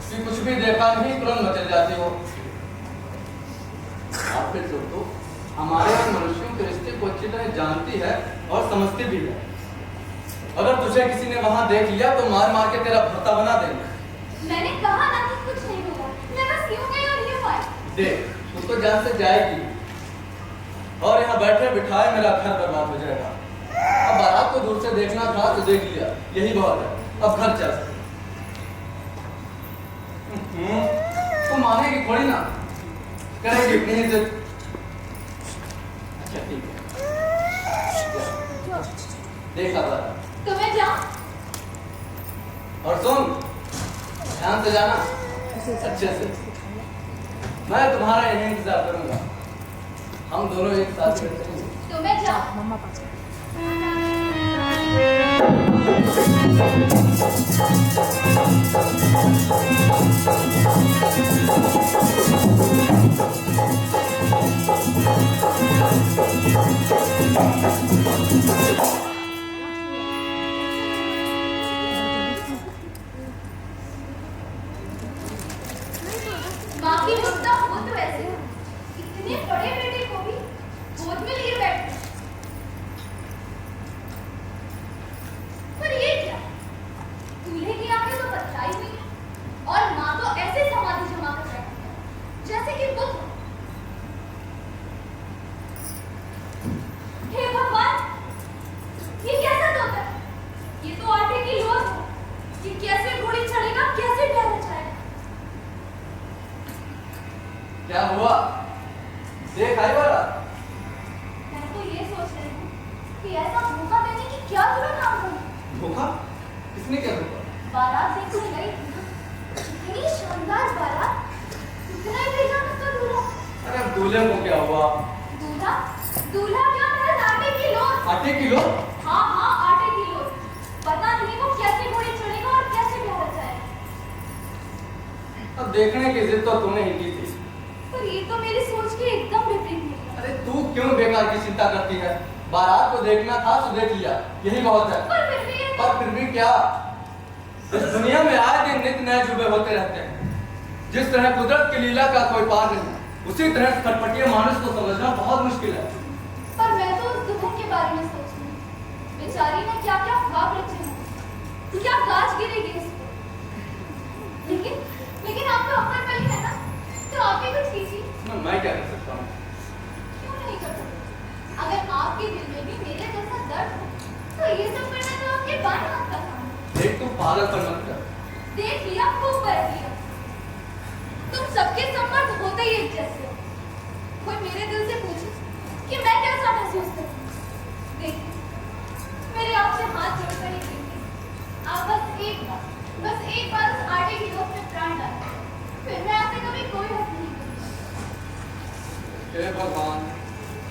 कि कुछ भी देखा नहीं तुरंत मचल जाती हो। आप फिर तो हमारे और मनुष्यों के रिश्ते को अच्छी तरह जानती है और समझती भी है। अगर तुझे किसी ने वहां देख लिया तो मार मार के तेरा भर्ता बना देंगे। मैंने कहा ना कि कुछ नहीं हुआ, मैं बस यूं गई और यूं आई। देख, तू तो जान से जाएगी और यहाँ बैठे बिठाए मेरा घर बर्बाद हो जाएगा। अब बारात को दूर से देखना था तो देख लिया, यही बहुत है। अब घर चल। तू मानेगी थोड़ी ना, करेगी इतनी ही जिद। अच्छा ठीक है, देखा बारात। तो मैं जाऊं? और सुन, ध्यान से जाना, अच्छे से। मैं तुम्हारा यही इंतजार करूंगा। हम दोनों एक साथ रहते हैं। तो मैं जाऊं? माँ की मुद्दा हो तो ऐसे, इतने बड़े बेटे को भी गोद में लिए बैठे। पर ये क्या? दूल्हे की आंखें तो बतलाई हुई हैं और माँ तो ऐसे समाधि जमा कर बैठी है जैसे कि बुद्ध। हे भगवान, ये कैसा तोता है? ये तो आटे की लोज है। ये कैसे घोड़ी चढ़ेगा, कैसे टहल जाएगा? क्या हुआ? देख आई बारात। मैं तो ये सोच रही हूँ कि ऐसा धोखा देने की क्या जरूरत काम करूँ? धोखा? किसने क्या धोखा? बारात देखने गई थी ना, इतनी शानदार बारात, इतना ही भेजा उसका दूल्हा। अरे अब दूल्हे को क्या हुआ? दूल्हा? दूल्हा क्या था? आटे की लोज। आटे किलो? हाँ हाँ, आटे की लोज। पता नहीं वो कैसे घोड़ी चढ़ेगा और कैसे टहल जाएगा। अब देखने की जिद तो तूने ही की थी। पर ये तो मेरी सोच के एकदम विपरीत निकला। अरे तू क्यों बेकार की चिंता करती है? बारात को देखना था तो देख लिया, यही बहुत है। पर फिर भी क्या? इस दुनिया में आए दिन नित नए जुबे होते रहते हैं। जिस तरह कुदरत की लीला का कोई पार नहीं, उसी तरह खटपटिया मानुष को समझना बहुत मुश्किल है। पर मैं तो उस दुल्हन के बारे में सोच रही हूँ। बेचारी ने क्या क्या ख्वाब रचे हैं, क्या गाज गिरेगी इस पर। लेकिन आप तो अमर कली है ना, तो आप भी कुछ कीजिए। मैं क्या कर सकता हूँ? क्यों नहीं कर सकते? अगर आपके दिल में भी मेरे जैसा दर्द हो, तो ये सब करना तो आपके बाएं हाथ का काम है। देख, तू पागलपन मत कर। देख लिया, खूब परख लिया। तुम सबके संबंध होते ही एक जैसे हो। कोई मेरे दिल से पूछे कि मैं कैसा महसूस करती हूँ। देखिए, मेरे आपसे हाथ जोड़कर ही कहती हूँ, आप बस एक बार उस आटे की लोथ में प्राण डालें, फिर मैं आपसे कभी कोई हक नहीं करूँगी। हे भगवान,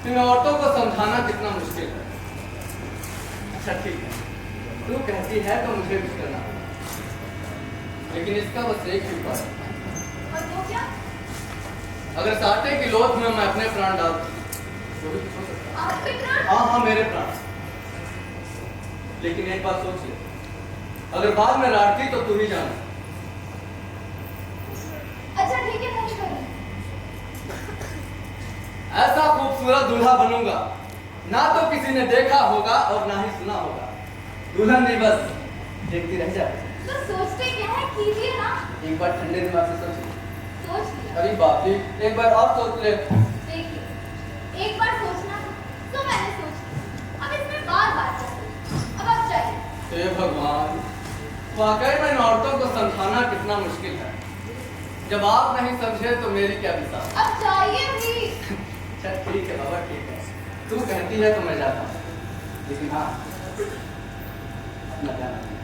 इन औरतों को समझाना कितना मुश्किल है। अच्छा ठीक है, तू कहती है तो मुझे भी करना, लेकिन इसका बस एक ही उपाय है। और वो क्या? अगर साटे की लोथ में मैं अपने प्राण डाल दूं, तो भी कुछ हो सकता है। आपके प्राण? हाँ, मेरे प्राण। लेकिन एक बात सोच ले, अगर बाद में लाड़ती तो तू ही जाना। अच्छा ठीक है, नहीं करूँगी। ऐसा खूबसूरत दूल्हा बनूंगा, ना तो किसी ने देखा होगा और ना ही सुना होगा। दुल्हन नहीं बस देखती रह जा। तो सोचते क्या है, कीजिए ना। एक बार ठंडे दिमाग से सोचिए। सोच लिया। अरे बाप रे, एक बार और सोच ले। देखिए, एक बार सोचना तो मैंने सोच लिया। अब इसमें बार-बार क्या सोचना? अब आप चाहिए। हे भगवान, वाकई में औरतों को समझाना कितना मुश्किल है। जब आप नहीं समझे तो मेरी क्या बिता। अब चाहिए भी। अच्छा ठीक है बाबा, ठीक है, तू कहती है तो मैं जाता हूँ, लेकिन हाँ अपना ध्यान रखना।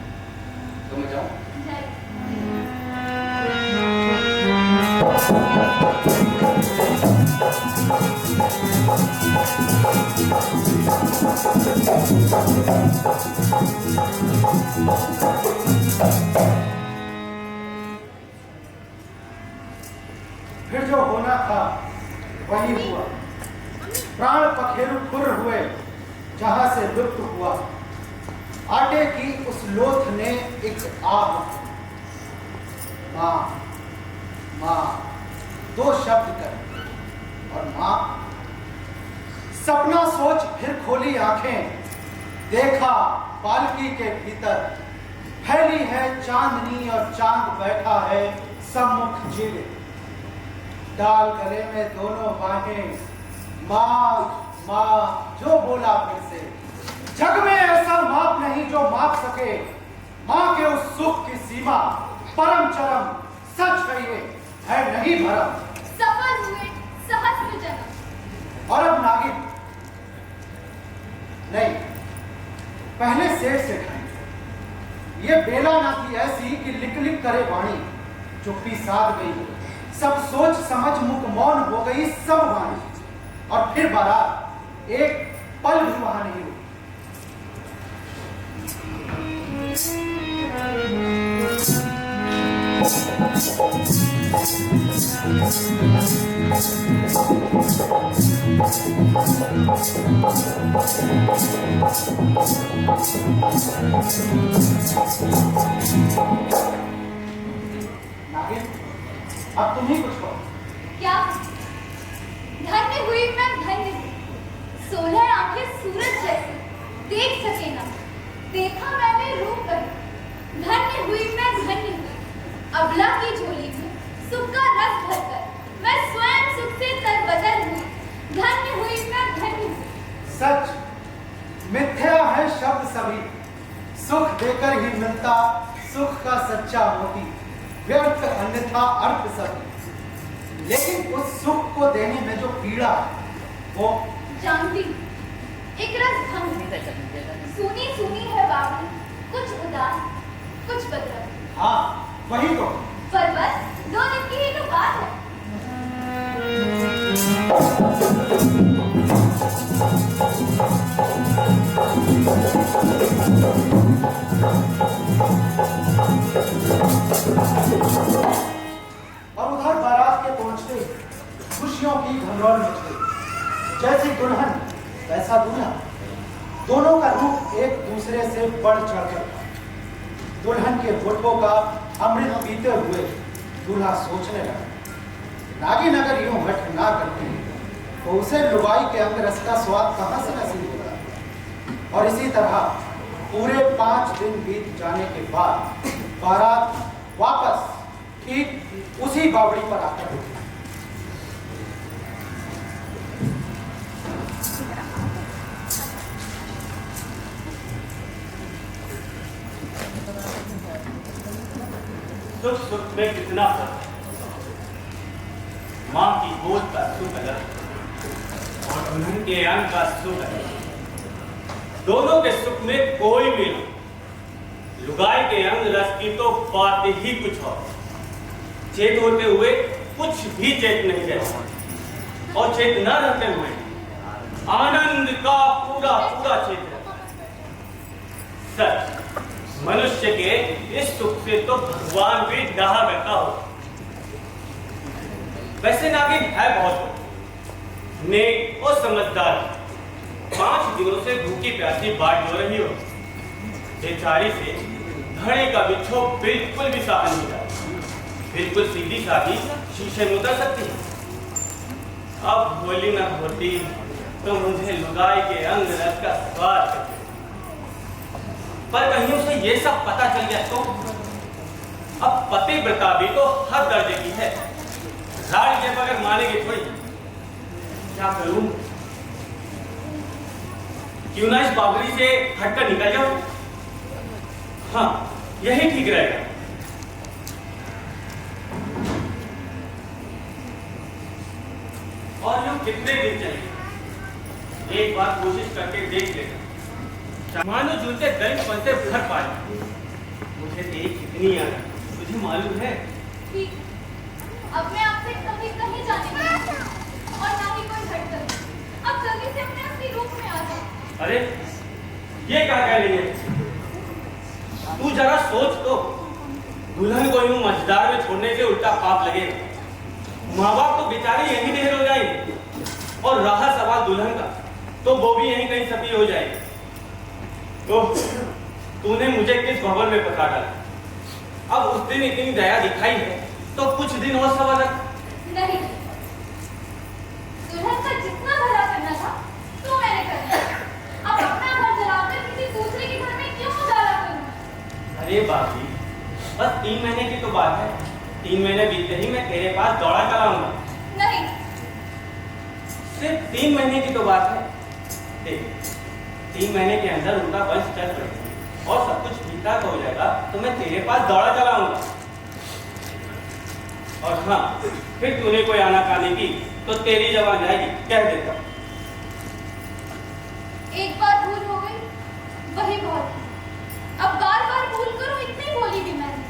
तो मैं जाऊँ? जाइए। फिर जो होना था वही हुआ। प्राण पखेरु खुर हुए जहां से लुप्त हुआ। आटे की उस लोथ ने एक आह, माँ माँ दो शब्द कर, और माँ सपना सोच फिर खोली आंखें, देखा पालकी के भीतर फैली है चांदनी और चांद बैठा है सम्मुख जीवित। डाल गले में दोनों बाहें, माँ माँ जो बोला फिर से। जग में ऐसा माप नहीं जो माप सके माँ के उस सुख की सीमा। परम चरम सच है ये, है नहीं भरम। सफल हुए सहस्त्र जन्म। और अब नागिन नहीं, पहले सेठ से खाएंगे। ये बेला ना थी ऐसी कि लिक लिक करे वाणी। चुप्पी साध गई, सब सोच समझ मुख मौन हो गई सब वाणी। और फिर बारात एक पल भी वहां नहीं हुई। नागिन, अब तुम ही कुछ कहो। क्या? धन्य हुई मैं धन्य हुई। 16 आंखें सूरज जैसी देख सके ना, देखा मैंने रूप कहीं। धन्य हुई मैं धन्य हुई। अबला की झोली में सुख का रस भरकर मैं स्वयं सुख से तरबदर हुई। धन्य हुई मैं धन्य हुई। सच मिथ्या है शब्द सभी, सुख देकर ही मिलता सुख का सच्चा मोती। व्यर्थ अन्यथा अर्थ सभी, लेकिन उस सुख को देने में जो पीड़ा वो जानती हूँ। एक रस भंग सुनी सुनी है बावली, कुछ उदास कुछ बदला। हाँ वही तो। पर बस 2 दिन की ही तो बात है। और उधर बारात के पहुंचते खुशियों की घमरौल मच गई। जैसी दुल्हन वैसा दूल्हा, दोनों का रूप एक दूसरे से बढ़ चढ़कर। दुल्हन के होठों का अमृत पीते हुए दूल्हा सोचने लगा, नागिन अगर यूं हठ ना करती तो उसे लुगाई के अंग रस का स्वाद कहां से नसीब होगा। और इसी तरह पूरे 5 दिन बीत जाने के बाद बारात वापस ठीक उसी बावड़ी पर आकर रुकी। सुख सुख में कितना फर्क। माँ की गोद का सुख अलग और दुल्हन के अंग का सुख अलग। दोनों के सुख में कोई मेल नहीं। लुगाई के अंग रस की तो बात ही कुछ और। चेत होते हुए कुछ भी चेत नहीं रहता, और चेत न रहते हुए आनंद का पूरा पूरा चेत रहता। सच मनुष्य के इस सुख से तो भगवान भी डहा करता हो। वैसे नागिन है बहुत नेक और समझदार। 5 दिनों से भूखी प्यासी बाट हो रही हो। बेचारी से घड़े का बिच्छो बिल्कुल भी साफ नहीं था। बिल्कुल सीधी साधी शीशे में उतर सकती है। अब होली न होती तो मुझे लुगाई के अंग रस का स्वाद करते। पर कहीं उसे ये सब पता चल गया तो? अब पतिव्रता भी तो हर दर्जे की है, रानी के बगैर मानेगी थोड़ी। क्या करूं? क्यों ना इस बावली से हटकर निकल जाऊं? हाँ, यही ठीक रहेगा। और यूं कितने दिन चलेंगे? एक बार कोशिश करके देख लेगा, मानो जूते दलितपन से भर पाए। मुझे तेरी कितनी याद है, तुझे मालूम है? ठीक, अब मैं आपसे कभी कहीं जाने नहीं और ना ही कोई धड़कन। अब जल्दी से अपने असली रूप में आ जाओ। अरे, ये क्या कह रही है? तू जरा सोच तो, दुल्हन को यूं मझदार में छोड़ने से उल्टा पाप लगेगा। माँ बाप तो बेचारे यहीं ढेर हो जाएंगे, और रहा सवाल दुल्हन का, तो वो भी यहीं कहीं सफी हो जाएगी। तो तूने मुझे किस भवन में फंसा डाला? अब उस दिन इतनी दया दिखाई है, तो कुछ दिन और सवाल रख। नहीं, दुल्हन का जितना भला करना था तो मैंने कर दिया। अब अपना घर जलाकर किसी दूसरे के घर में क्यों उजाला करूं? अरे बाबी, बस 3 महीने की तो बात है। 3 महीने बीतते ही मैं तेरे पास दौड़ा चलाऊंगा। नहीं, सिर्फ 3 महीने की तो बात है। देख, 3 महीने के अंदर उनका वंश चल पड़ेगा और सब कुछ ठीक ठाक हो जाएगा, तो मैं तेरे पास दौड़ा चलाऊंगा। और हाँ, फिर तूने कोई आनाकानी की तो तेरी जबान जाएगी, कह देता। एक बार भूल हो गई, वही बहुत है। अब बार बार भूल करो, इतनी बोली भी मैंने।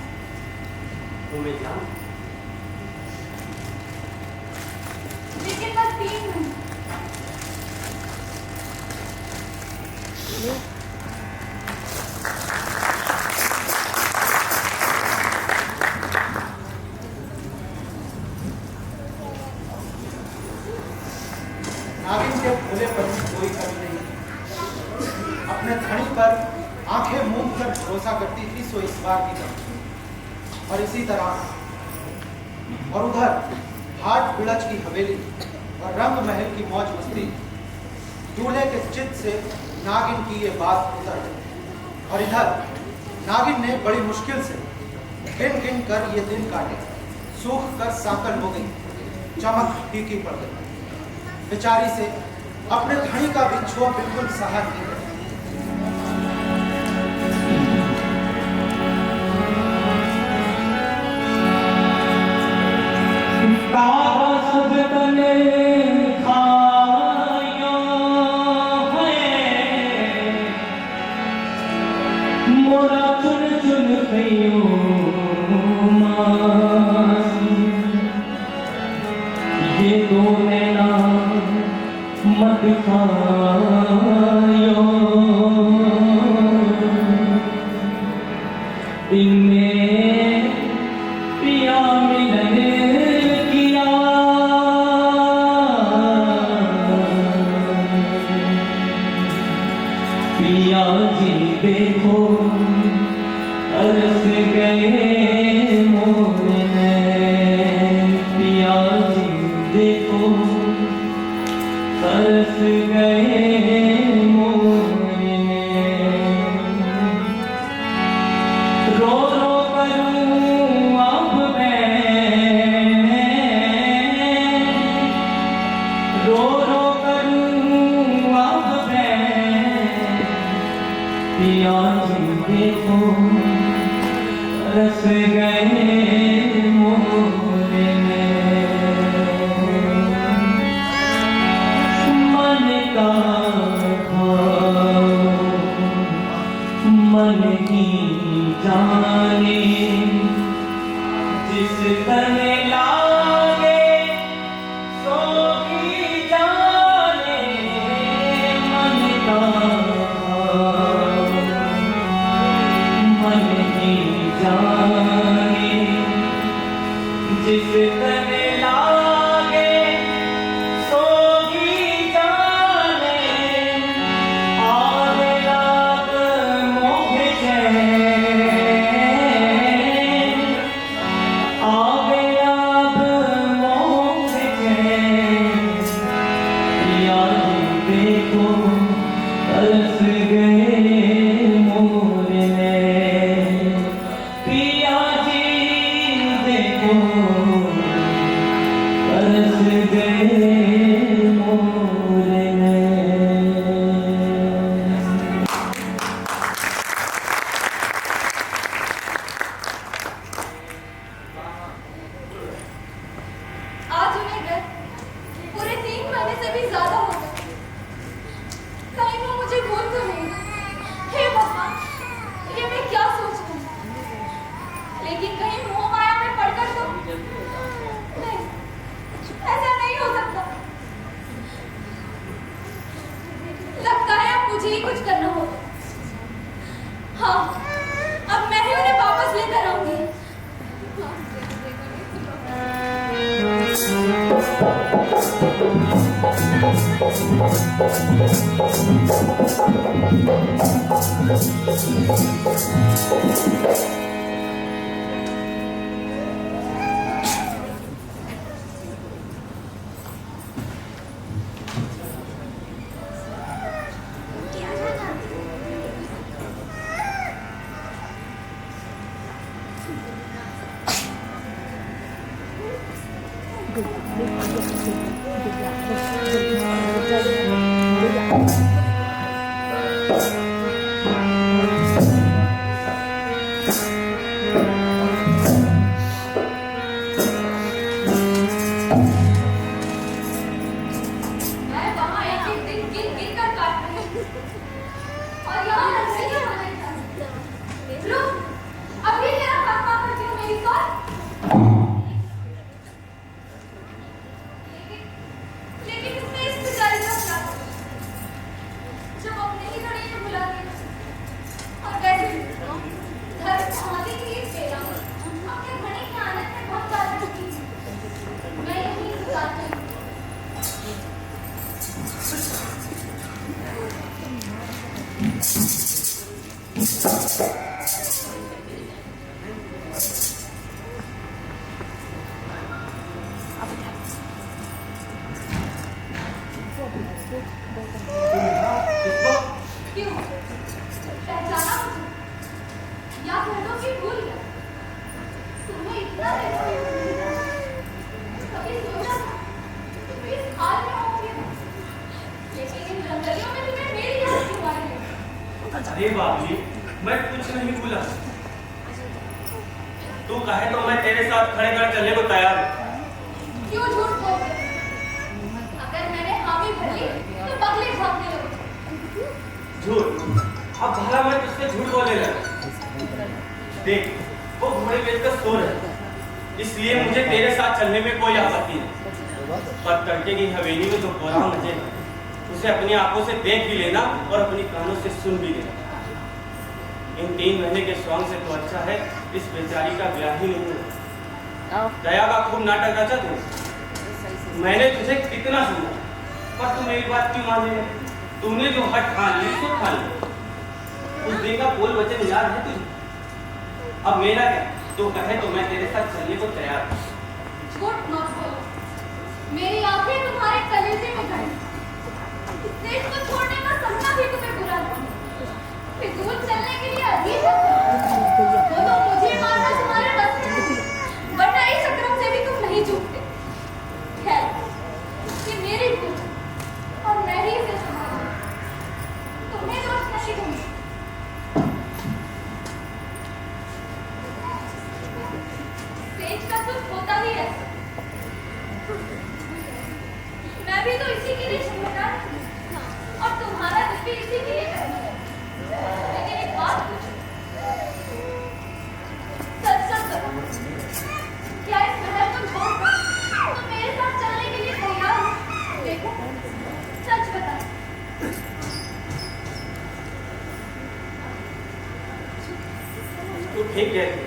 तो मैं जाऊं? लेकिन बस 3 महीने। नागिन के भोले पर भी कोई कमी नहीं। अपने धनी पर आंखें मूंद कर भरोसा करती थी, सो इस बार भी करती। और इसी तरह, और उधर हाट बिड़च की हवेली और रंग महल की मौज मस्ती, दूल्हे के चित्त से नागिन की ये बात उतर गई। और इधर नागिन ने बड़ी मुश्किल से गिन गिन कर ये दिन काटे, सूख कर साकल हो गई, चमक फीकी पड़ गई। बेचारी से अपने धनी का भी छोड़ बिल्कुल सहा नहीं है। मोरा चुन चुन गयो ये तो नैना मत खायो, इनमें पिया मिलन किया, पिया जी देखो अरस गए मोर नैन, पिया जी देखो अरस गए मोर नैन। रो रो करूं अब मैं, रो रो करूं अब मैं, पिया जी देखो रस गए मोर नैन। मन का भाव मन ही जाने, जिस तन लागे सो ही जाने। मन का भाव मन ही जाने, जिस तन लागे सो ही जाने। आवे राग मोह चैन, आवे लेकिन कहीं मोह माया में पड़कर तो नहीं, ऐसा नहीं हो सकता। लगता है अब मुझे ही कुछ करना होगा। हाँ, अब मैं ही उन्हें वापस लेकर आऊंगी। अरे बाबूजी, मैं कुछ नहीं भूला। तू कहे तो मैं तेरे साथ खड़े खड़े चलने को तैयार हूँ। क्यों झूठ बोलते? अगर मैंने हामी भर ली तो बगले भागने लगो। झूठ? अब भला मैं तुझसे झूठ बोले लगा। देख, वो घोड़े बेचकर सो रहे, इसलिए मुझे तेरे साथ चलने में कोई आपत्ति नहीं। पर तड़के की हवेली में जो कोहराम मचे हैं, उसे अपनी आंखों से देख भी लेना और अपनी कानों से सुन भी लेना। इन 3 महीने के स्वांग से तो अच्छा है इस बेचारी का ब्याह ही नहीं हुआ। दया का खूब नाटक रचा तू। मैंने तुझे कितना सुना, पर तू मेरी बात क्यों माने? तूने जो हट ठान ली सो ठान ली। उस दिन का बोल वचन याद है तुझे? अब मेरा क्या? तू कहे तो मैं तेरे साथ चलने को तैयार हूँ। झूठ मत बोलो, मेरी आंखें तुम्हारे कलेजे में गई। इस देश को छोड़ने का सपना भी तुम्हें बुरा लगा। फिजूल चलने के लिए अजीब है। वो तो मुझे मारना तुम्हारे बस में नहीं, वरना इस अक्रम से भी तुम नहीं चूकते। खैर, ये मेरी भूल और मैं ही इसे संभालूंगी। तुम्हें दोष नहीं दूंगी। सेज का सुख होता ही है। मैं भी तो इसी के लिए जिम्मेदार हूँ और तुम्हारा दिल भी इसी के लिए करना है। लेकिन एक बात पूछो, सच सच बताओ, क्या इस महल को छोड़कर तुम मेरे साथ चलने के लिए तैयार हो? देखो, सच बता। तू ठीक कहती,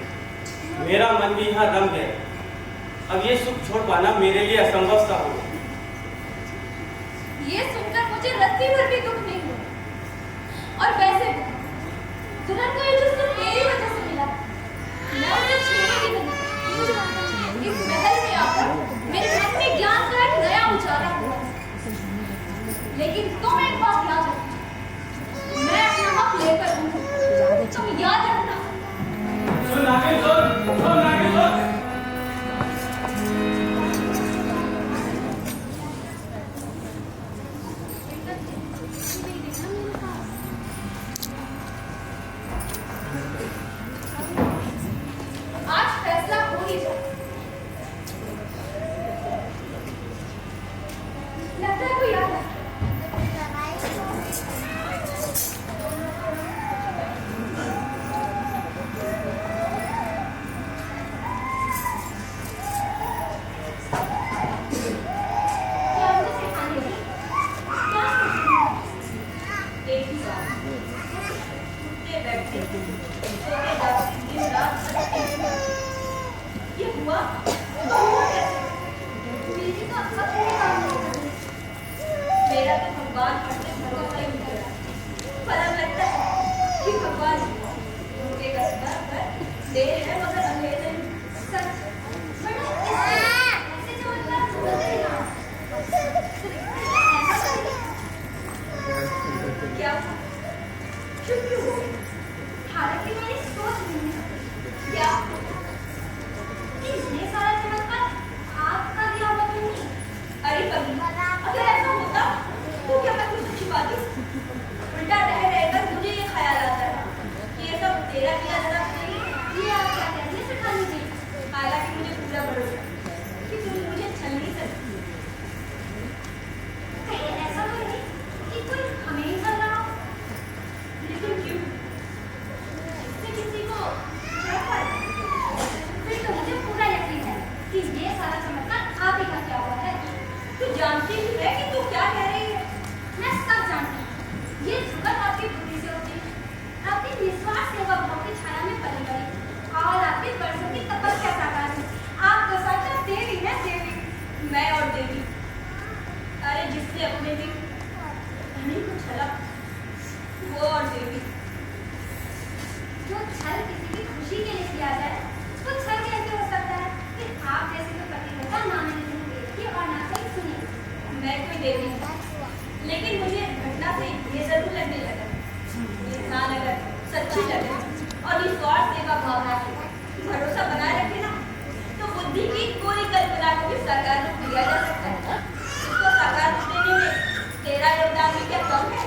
मेरा मन भी यहाँ दम गया। अब ये सुख छोड़ पाना मेरे लिए असंभव सा हो। ये सुनकर मुझे रत्ती भर भी दुख नहीं हुआ। और वैसे भी दुल्हन को ये जो सुख मेरी वजह से मिला, मैं उसे छीनेगी नहीं। इस महल में आकर मेरे मन में ज्ञान का एक नया उजाला हुआ। लेकिन तुम एक बात याद रखना, मैं अपना हक लेकर हूँ। तुम याद रखना। सुन नागिन सुन, सुन नागिन सुन। सोते जागते दिन रात ये हुआ तो हुआ कैसे? मेरी तो अब तक काम नहीं करती। मेरा तो भगवान पर से भरोसा ही उठ गया। पर अब लगता है कि भगवान उनके कसम पर देर है मगर अंधेर नहीं। सच बड़ा ऐसे चमत्कार होते हैं ना। क्या चुप क्यों हो गई? हालांकि मैंने सोच नहीं क्या कि ये सारा चमत्कार आपका दिया हुआ क्यों नहीं? अरे पगली, अगर ऐसा होता तो क्या मैं तुझसे छिपाती? उल्टा रह रहकर मुझे ये ख्याल आता है कि ये सब तेरा किया जरा नहीं। ये आप क्या कहने सिखानी थी? हालांकि मुझे पूरा भरोसा है कि तुम मुझे छल नहीं सकती। कहीं ऐसा तो नहीं कि कोई हमें ही छल रहा हो? लेकिन क्यों? इससे किसी को क्या फर्क? फिर तो मुझे पूरा यकीन है कि ये सारा चमत्कार आप ही का किया हुआ है। तू जानती भी है कि तू क्या कह रही है? मैं सब जानती हूँ। ये जुगत आपकी बुद्धि से होती है। आपकी निस्वार्थ सेवा भाव की छाया में पली बड़ी और आपके वर्षों की तपस्या साकार है। आप तो साक्षात देवी है, देवी। मैं और देवी, अरे जिसने अपने भी धनी को छला वो और देवी। जो छल किसी की खुशी के लिए किया जाए वो छल कैसे हो सकता है? कि आप जैसे तो पतिव्रता ना मैंने नहीं देखी और ना कहीं सुनी। मैं कोई देवी हूँ, लेकिन मुझे घटना से ये जरूर लगने लगा इंसान अगर सच्ची लगे और निस्वार्थ सेवा भावना से भरोसा बनाए रखे ना तो बुद्धि की कोई कल्पना को भी साकार रूप दिया जा सकता है। इसको साकार रूप देने में तेरा योगदान भी क्या कम है?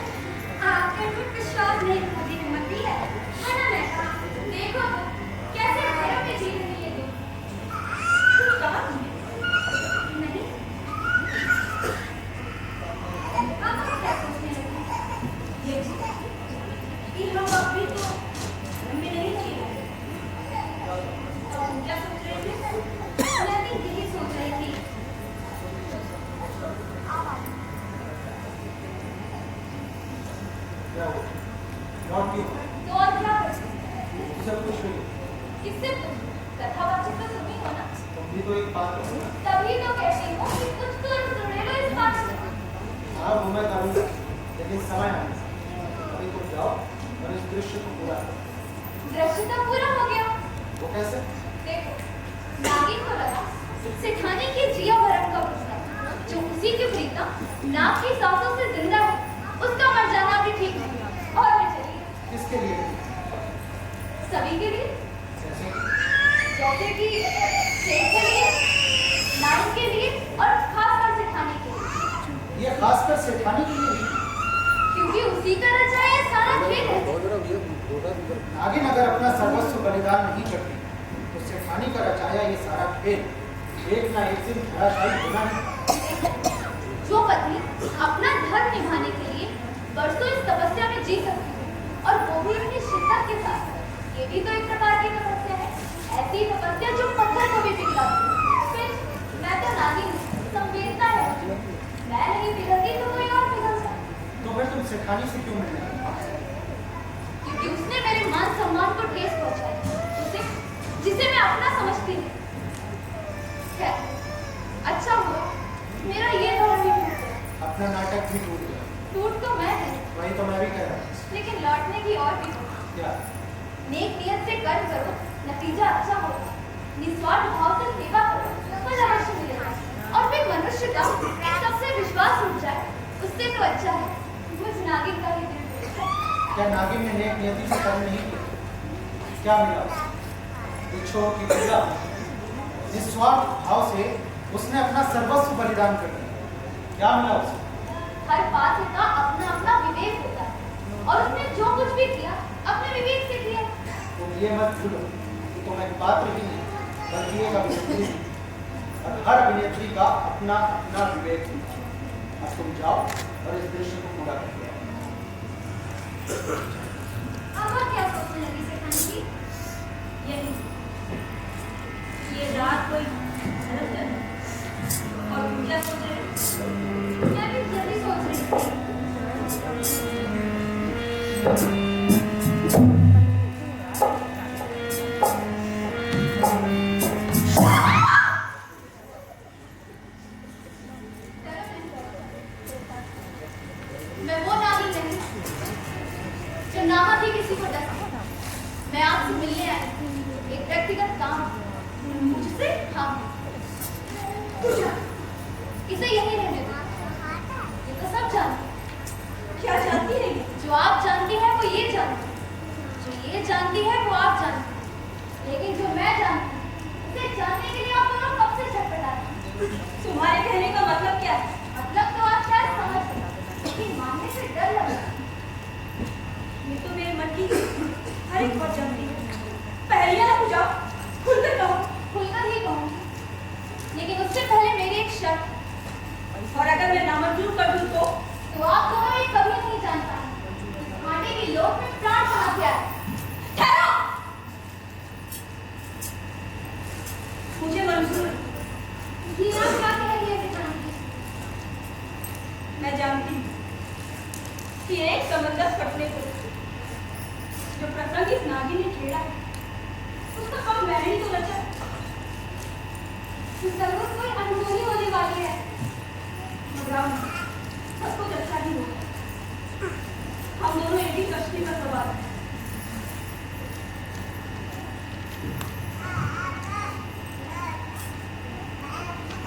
आपके पर विश्वास नहीं बुद्धि हिम्मत दी है ना? मैं कहा देखो तो कैसे भैरव के जी रही है कुछ कहा तुमने? नहीं। आप क्या सोचने लगी? ये कि हम अभी तो घर में नहीं जी रहे। और तुम क्या सोच रहे थे? मैं भी यही सोच रही थी। क्या हुआ? लौट क्यों? तो और क्या कर सकते हैं? मुझसे कुछ नहीं। किससे पूछूं? कथावाचक तो तुम ही हो ना। तुम भी तो एक बात करो ना। तभी तो कहती हूँ कि कुछ तो सुने लो इस बात से। हाँ वो मैं करूँगा, लेकिन समय आने से। अभी तुम जाओ और इस दृश्य को पूरा करो। दृश्य तो पूरा हो गया। वो कैसे? देखो, नागिन को लगा सिठाने की जिया भरम का पुत्र जो उसी के प्रीतम नाग की सांसों से जिंदा है, उसका मर जाना भी ठीक नहीं। और मैं चली गई। किसके लिए? सभी के लिए, जैसे जैसे कि शेर के लिए, नाग के लिए और खासकर सिठाने के लिए, ये खासकर सेठानी के लिए भी। क्योंकि उसी का रचाया ये सारा खेल है। नागिन अगर अपना सर्वस्व बलिदान नहीं करती तो सेठानी का रचाया ये सारा खेल एक ना एक दिन धराशायी होना है। जो पत्नी अपना धर्म निभाने के लिए बरसों इस तपस्या में जी सकती है और वो भी अपनी शिद्दत के साथ, ये भी तो एक प्रकार की तपस्या है। ऐसी तपस्या जो पत्थर को भी पिघलाती है। फिर मैं तो नागिन हूँ, संवेदना है मुझे। मैं नहीं पिघलती तो कोई और पिघलता। तो फिर तुम सेठानी से क्यों मिलने गई? क्योंकि उसने मेरे मान सम्मान को ठेस पहुंचाई, उसे जिसे मैं अपना समझती थी। खैर, अच्छा हुआ मेरा ये धर्म भी टूट गया। अपना नाटक भी टूट गया। टूट तो मैं है, वही तो मैं भी कह रहा हूँ। लेकिन लौटने की और भी होगी। क्या? नेक नियत से कर्म करो, नतीजा अच्छा होगा। निस्वार्थ भाव से सेवा करो, फल अवश्य मिलेगा। और फिर मनुष्य का सबसे विश्वास उठ जाए, उससे तो अच्छा है मुझ नागिन का ही दिल टूट जाए। क्या नागिन ने नेक नियति से कर्म नहीं किया? क्या मिला? इच्छों की पूजा। निस्वार्थ भाव से उसने अपना सर्वस्व बलिदान कर दिया। क्या मिला उसे? हर पात्र का अपना अपना विवेक होता है और उसने जो कुछ भी किया अपने विवेक से किया। तुम ये मत भूलो कि तुम एक पात्र ही नहीं बल्कि एक अभिनेत्री भी। और हर अभिनेत्री का अपना अपना विवेक होता है। अब तुम जाओ और इस दृश्य को पूरा कर दो। अब आप क्या सोचने लगी सेठानी जी? यही ये रात कोई झलक है और तुम क्या सोच रहे हो? मैं भी यही सोच रही थी। आपसे मिलने आई हूँ। एक व्यक्तिगत काम। मुझसे? हाँ, तू जा। इसे यही रहने दो। ये तो सब जानते हैं। क्या जानती है ये? जो आप जानती हैं वो ये जानती है, जो ये जानती है वो आप जानती हैं। लेकिन जो मैं जानती हूँ उसे जानने के लिए आप दोनों कब से छटपटाते हैं। तुम्हारे कहने का मतलब क्या है? मतलब तो आप शायद समझ गए, लेकिन मानने से डर लग रहा है। ये तो मेरे मन की हर एक बात जानती है। पहले ना पूछा, खुलकर कहो। खुलकर ही कहूँगी, लेकिन उससे पहले मेरी एक शर्त। और अगर मैं नामंजूर कर दूं तो आप दोनों ये कभी नहीं जान पाएंगे कि खाने की लोभ में प्राण कहाँ गया है। ठहरो। मुझे मंजूर है। ये आप क्या कह रही है जानती? मैं जानती हूँ कि एक समंदर फटने को जो प्रसंग इस नागिन ने छेड़ा है, उसका काम मैंने ही तो रचा। जरूर कोई अनहोनी होने वाली है। घबराओ, सब कुछ अच्छा ही होगा। हम दोनों एक ही कश्ती का सवार हैं।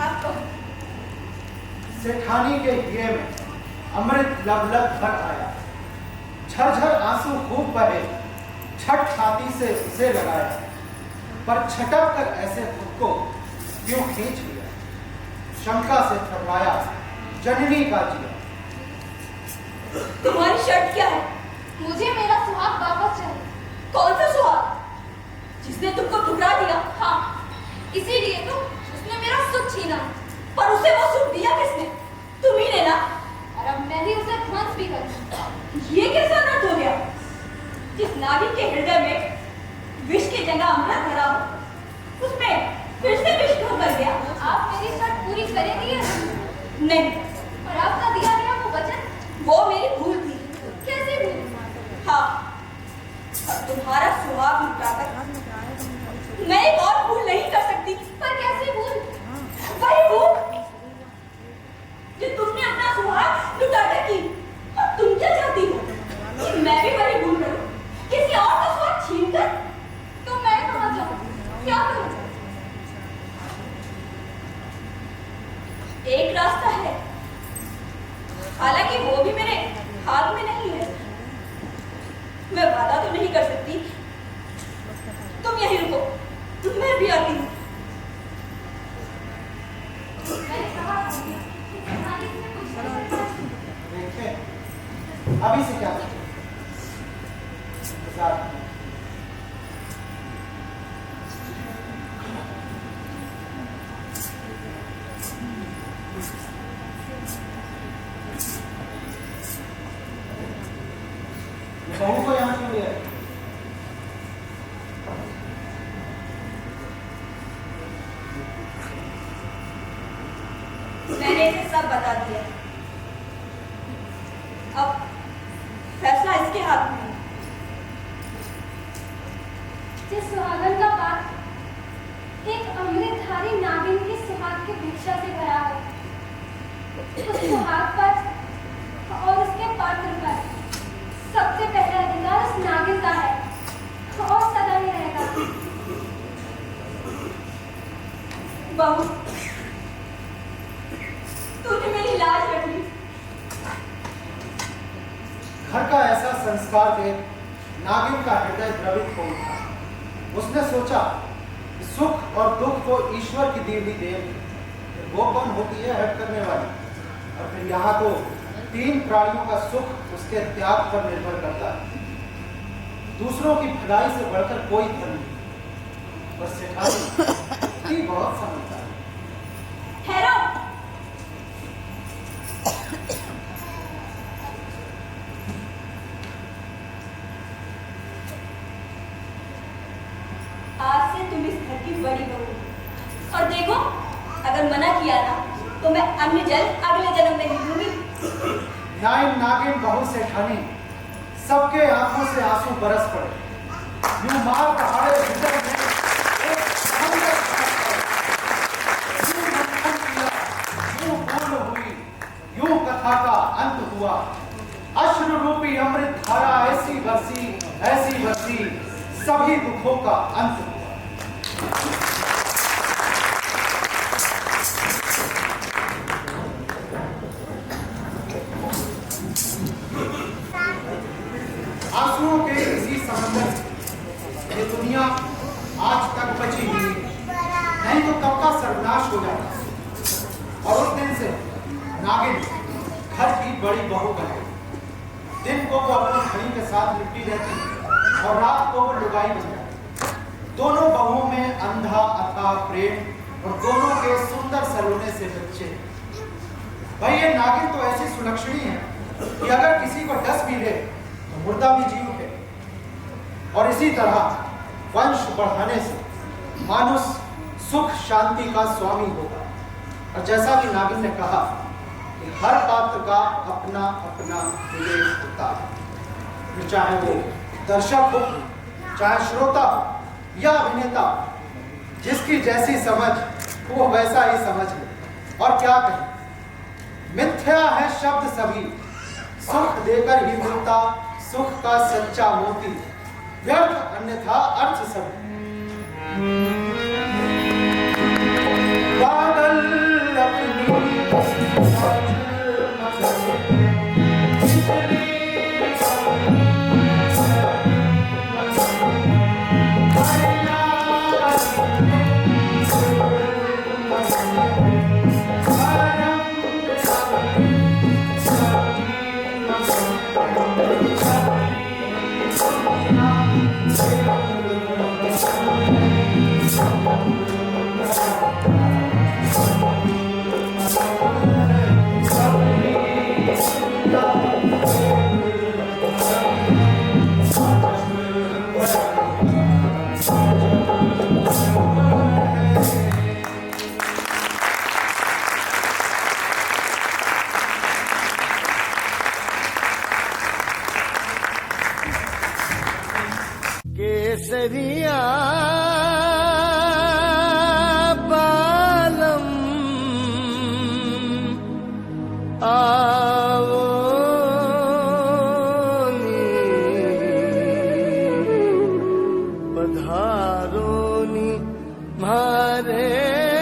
आप तो सेठानी के हीरे में अमृत लबलब भर आया, झरझर आंसू खूब बहे, छठ छाती से उसे लगाया, पर छटक कर ऐसे खुद को क्यों खींच लिया, शंका से थर्राया जननी का जिया। तुम्हारी शर्त क्या है? मुझे मेरा सुहाग वापस चाहिए। कौन सा सुहाग? जिसने तुमको ठुकरा दिया? हाँ, इसीलिए तो उसने मेरा सुख छीना। पर उसे वो सुख दिया किसने? तुम ही ने ना। और अब मैं ही उसे ध्वंस भी करूँ। ये कैसा अनर्थ हो गया? जिस नागिन के हृदय में विष की जगह अमृत भरा हो, उसमें फिर से विष घुल कर गया। आप मेरी शर्त पूरी करेंगी या नहीं, और आपका दिया गया वो वचन? वो मेरी भूल थी। कैसे भूल? हाँ, अब तुम्हारा सुहाग लुटाकर मैं एक और भूल नहीं कर सकती। पर कैसे भूल? वही भूल जो तुमने अपना सुहाग लुटाकर की। अब तुम क्या चाहती हो कि मैं भी वही भूल करूं, किसी और का सुहाग छीनकर? तो मैं कहाँ जाऊँ? क्या करूँ? एक रास्ता है, हालांकि वो भी मेरे हाथ में नहीं है। मैं वादा तो नहीं कर सकती। तुम यहीं रुको, मैं भी आती हूँ। मैंने कहा कि कहानी से कुछ नहीं करना। देखें अभी से क्या करें? इंतजार करें। बहू को यहाँ क्यों ले आए? मैंने इसे सब बता दिया। अब फैसला इसके हाथ में है। जिस सुहागन का पात्र एक अमृतधारी नागिन की सुहाग की भिक्षा से भरा हो, उस सुहाग पर और उसके पात्र पर सबसे पहला अधिकार उस नागिन का है और सदा ही रहेगा। बहू, तूने मेरी लाज रख ली। घर का ऐसा संस्कार देख नागिन का हृदय द्रवित हो उठा। उसने सोचा कि सुख और दुख को ईश्वर की दी हुई देन है। वो कौन होती है हट करने वाली? और फिर यहाँ तो 3 प्राणियों का सुख उसके त्याग पर निर्भर करता है। दूसरों की भलाई से बढ़कर कोई धन नहीं। बस सेठानी बहुत समझता है। ठहरो। आज से तुम इस घर की बड़ी बहू हो। और देखो, अगर मना किया ना तो मैं अन्य जल अगले जन्म में निकलूंगी। नागिन बहू सेठानी सबके आंखों से आंसू बरस पड़े। यूं मार पहाड़े भीतर में एक समंदर यूं मंथन किया, यूं पूर्ण हुई, यूं कथा का अंत हुआ। अश्रु रूपी अमृत धारा ऐसी बरसी सभी दुखों का अंत हुआ। आंसुओं के इसी समंदर से ये दुनिया आज तक बची हुई है, नहीं तो कब का सर्वनाश हो जाता। और उस दिन से नागिन घर की बड़ी बहू बन गई। दिन को वो अपनी घड़ी के साथ लिपटी रहती और रात को वो लुगाई बन जाती। दोनों बहुओं में अंधा अथाह प्रेम और दोनों के सुंदर सलोने से बच्चे। भाई ये नागिन तो ऐसी सुलक्षणी है कि अगर किसी को डस भी ले तो मुर्दा भी जी उठे। और इसी तरह वंश बढ़ाने से मानुष सुख शांति का स्वामी होगा। और जैसा कि नागिन ने कहा कि हर पात्र का अपना अपना विवेक होता है, चाहे वो दर्शक हो, चाहे श्रोता हो या अभिनेता, जिसकी जैसी समझ वो वैसा ही समझ ले। और क्या कहें, मिथ्या है शब्द सभी, सुख देकर ही मिलता सुख का सच्चा मोती, व्यर्थ अन्यथा अर्थ सभी। पागल अपनी केसरिया बालम आओ पधारो नी मारे